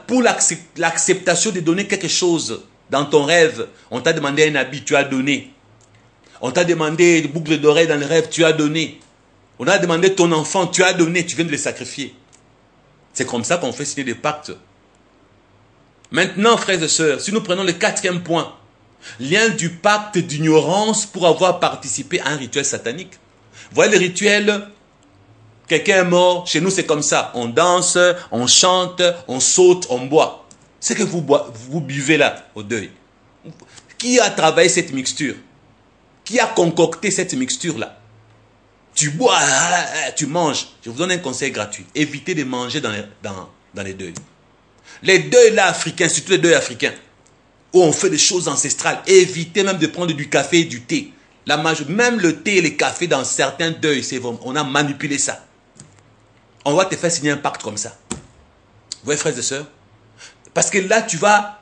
Speaker 1: Pour l'acceptation de donner quelque chose dans ton rêve, on t'a demandé un habit, tu as donné. On t'a demandé une boucle d'oreille dans le rêve, tu as donné. On a demandé ton enfant, tu as donné, tu viens de le sacrifier. C'est comme ça qu'on fait signer des pactes. Maintenant, frères et sœurs, si nous prenons le 4e point, lien du pacte d'ignorance pour avoir participé à un rituel satanique. Vous voyez le rituel, quelqu'un est mort, chez nous c'est comme ça. On danse, on chante, on saute, on boit. C'est que vous buvez là, au deuil. Qui a travaillé cette mixture? Qui a concocté cette mixture-là? Tu bois, tu manges. Je vous donne un conseil gratuit. Évitez de manger dans les deuils. Les deuils là africains, surtout les deuils africains, où on fait des choses ancestrales. Évitez même de prendre du café et du thé. Même le thé et les cafés dans certains deuils, c'est bon, on a manipulé ça. On va te faire signer un pacte comme ça. Vous voyez, frères et sœurs? Parce que là,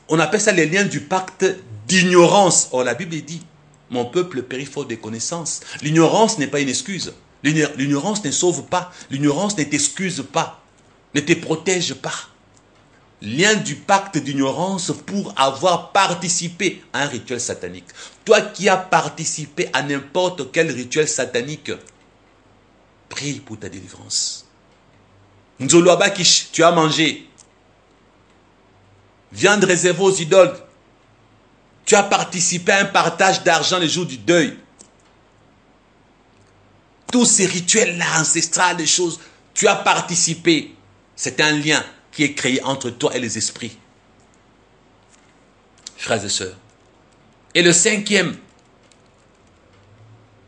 Speaker 1: on appelle ça les liens du pacte d'ignorance. Or, la Bible dit, mon peuple périt faute de connaissances. L'ignorance n'est pas une excuse. L'ignorance ne sauve pas. L'ignorance ne t'excuse pas. Ne te protège pas. Lien du pacte d'ignorance pour avoir participé à un rituel satanique. Toi qui as participé à n'importe quel rituel satanique, prie pour ta délivrance. Nzolo Abakish, tu as mangé. Viande réservée aux idoles. Tu as participé à un partage d'argent le jour du deuil. Tous ces rituels-là, ancestrales, des choses, tu as participé. C'est un lien qui est créé entre toi et les esprits. Frères et sœurs. Et le cinquième,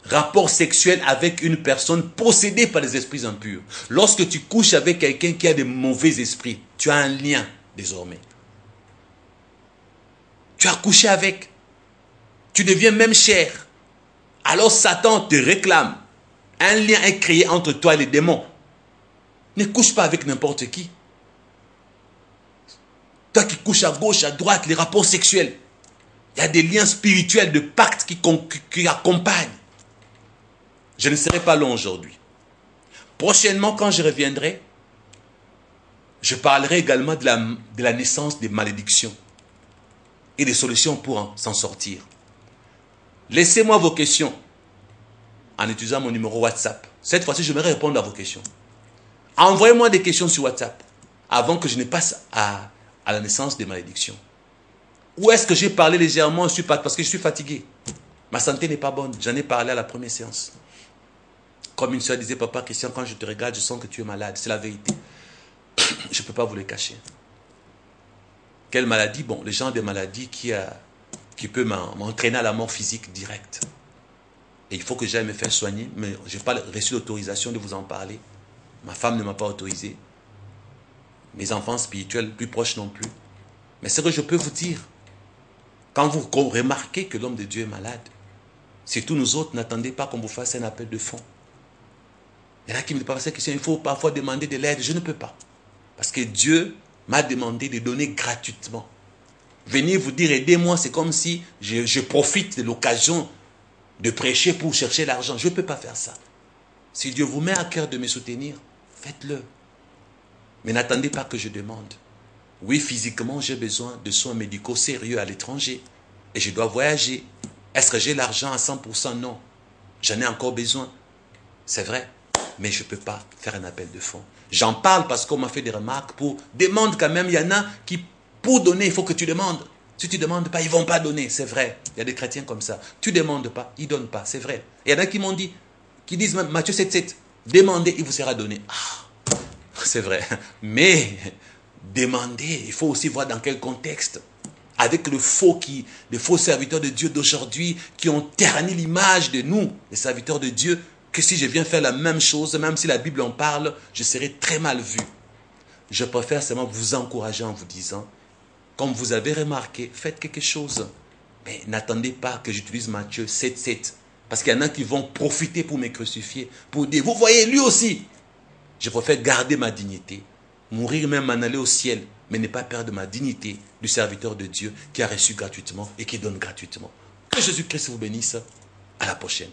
Speaker 1: rapport sexuel avec une personne possédée par les esprits impurs. Lorsque tu couches avec quelqu'un qui a des mauvais esprits, tu as un lien désormais. Tu as couché avec. Tu deviens même chair. Alors Satan te réclame. Un lien est créé entre toi et les démons. Ne couche pas avec n'importe qui. Toi qui couches à gauche, à droite, les rapports sexuels. Il y a des liens spirituels de pacte qui accompagnent. Je ne serai pas long aujourd'hui. Prochainement, quand je reviendrai, je parlerai également de la naissance des malédictions et des solutions pour s'en sortir. Laissez-moi vos questions en utilisant mon numéro WhatsApp. Cette fois-ci, je vais répondre à vos questions. Envoyez-moi des questions sur WhatsApp avant que je ne passe à la naissance des malédictions. Où est-ce que j'ai parlé légèrement parce que je suis fatigué. Ma santé n'est pas bonne. J'en ai parlé à la première séance. Comme une soeur disait, papa Christian, quand je te regarde, je sens que tu es malade. C'est la vérité. Je ne peux pas vous le cacher. Quelle maladie? Bon, le genre de maladie qui peut m'entraîner à la mort physique directe. Et il faut que j'aille me faire soigner, mais je n'ai pas reçu l'autorisation de vous en parler. Ma femme ne m'a pas autorisé. Mes enfants spirituels, plus proches non plus. Mais c'est que je peux vous dire, quand vous remarquez que l'homme de Dieu est malade, surtout nous autres, n'attendez pas qu'on vous fasse un appel de fonds. Il y en a qui me disent, il faut parfois demander de l'aide. Je ne peux pas. Parce que Dieu m'a demandé de donner gratuitement. Venir vous dire, aidez-moi, c'est comme si je profite de l'occasion de prêcher pour chercher l'argent. Je ne peux pas faire ça. Si Dieu vous met à cœur de me soutenir, faites-le. Mais n'attendez pas que je demande. Oui, physiquement, j'ai besoin de soins médicaux sérieux à l'étranger. Et je dois voyager. Est-ce que j'ai l'argent à 100%? Non. J'en ai encore besoin. C'est vrai. Mais je ne peux pas faire un appel de fonds. J'en parle parce qu'on m'a fait des remarques pour... Demande quand même, il y en a qui, pour donner, il faut que tu demandes. Si tu ne demandes pas, ils ne vont pas donner. C'est vrai. Il y a des chrétiens comme ça. Tu ne demandes pas, ils ne donnent pas. C'est vrai. Il y en a qui m'ont dit, qui disent même, Matthieu 7,7, demandez, il vous sera donné. Ah, c'est vrai. Mais demander, il faut aussi voir dans quel contexte. Avec les faux serviteurs de Dieu d'aujourd'hui qui ont terni l'image de nous, les serviteurs de Dieu, que si je viens faire la même chose, même si la Bible en parle, je serai très mal vu. Je préfère seulement vous encourager en vous disant, comme vous avez remarqué, faites quelque chose. Mais n'attendez pas que j'utilise Matthieu 7,7. Parce qu'il y en a qui vont profiter pour me crucifier, pour dire, vous voyez, lui aussi. Je préfère garder ma dignité, mourir même, m'en aller au ciel, mais ne pas perdre ma dignité du serviteur de Dieu qui a reçu gratuitement et qui donne gratuitement. Que Jésus-Christ vous bénisse. À la prochaine.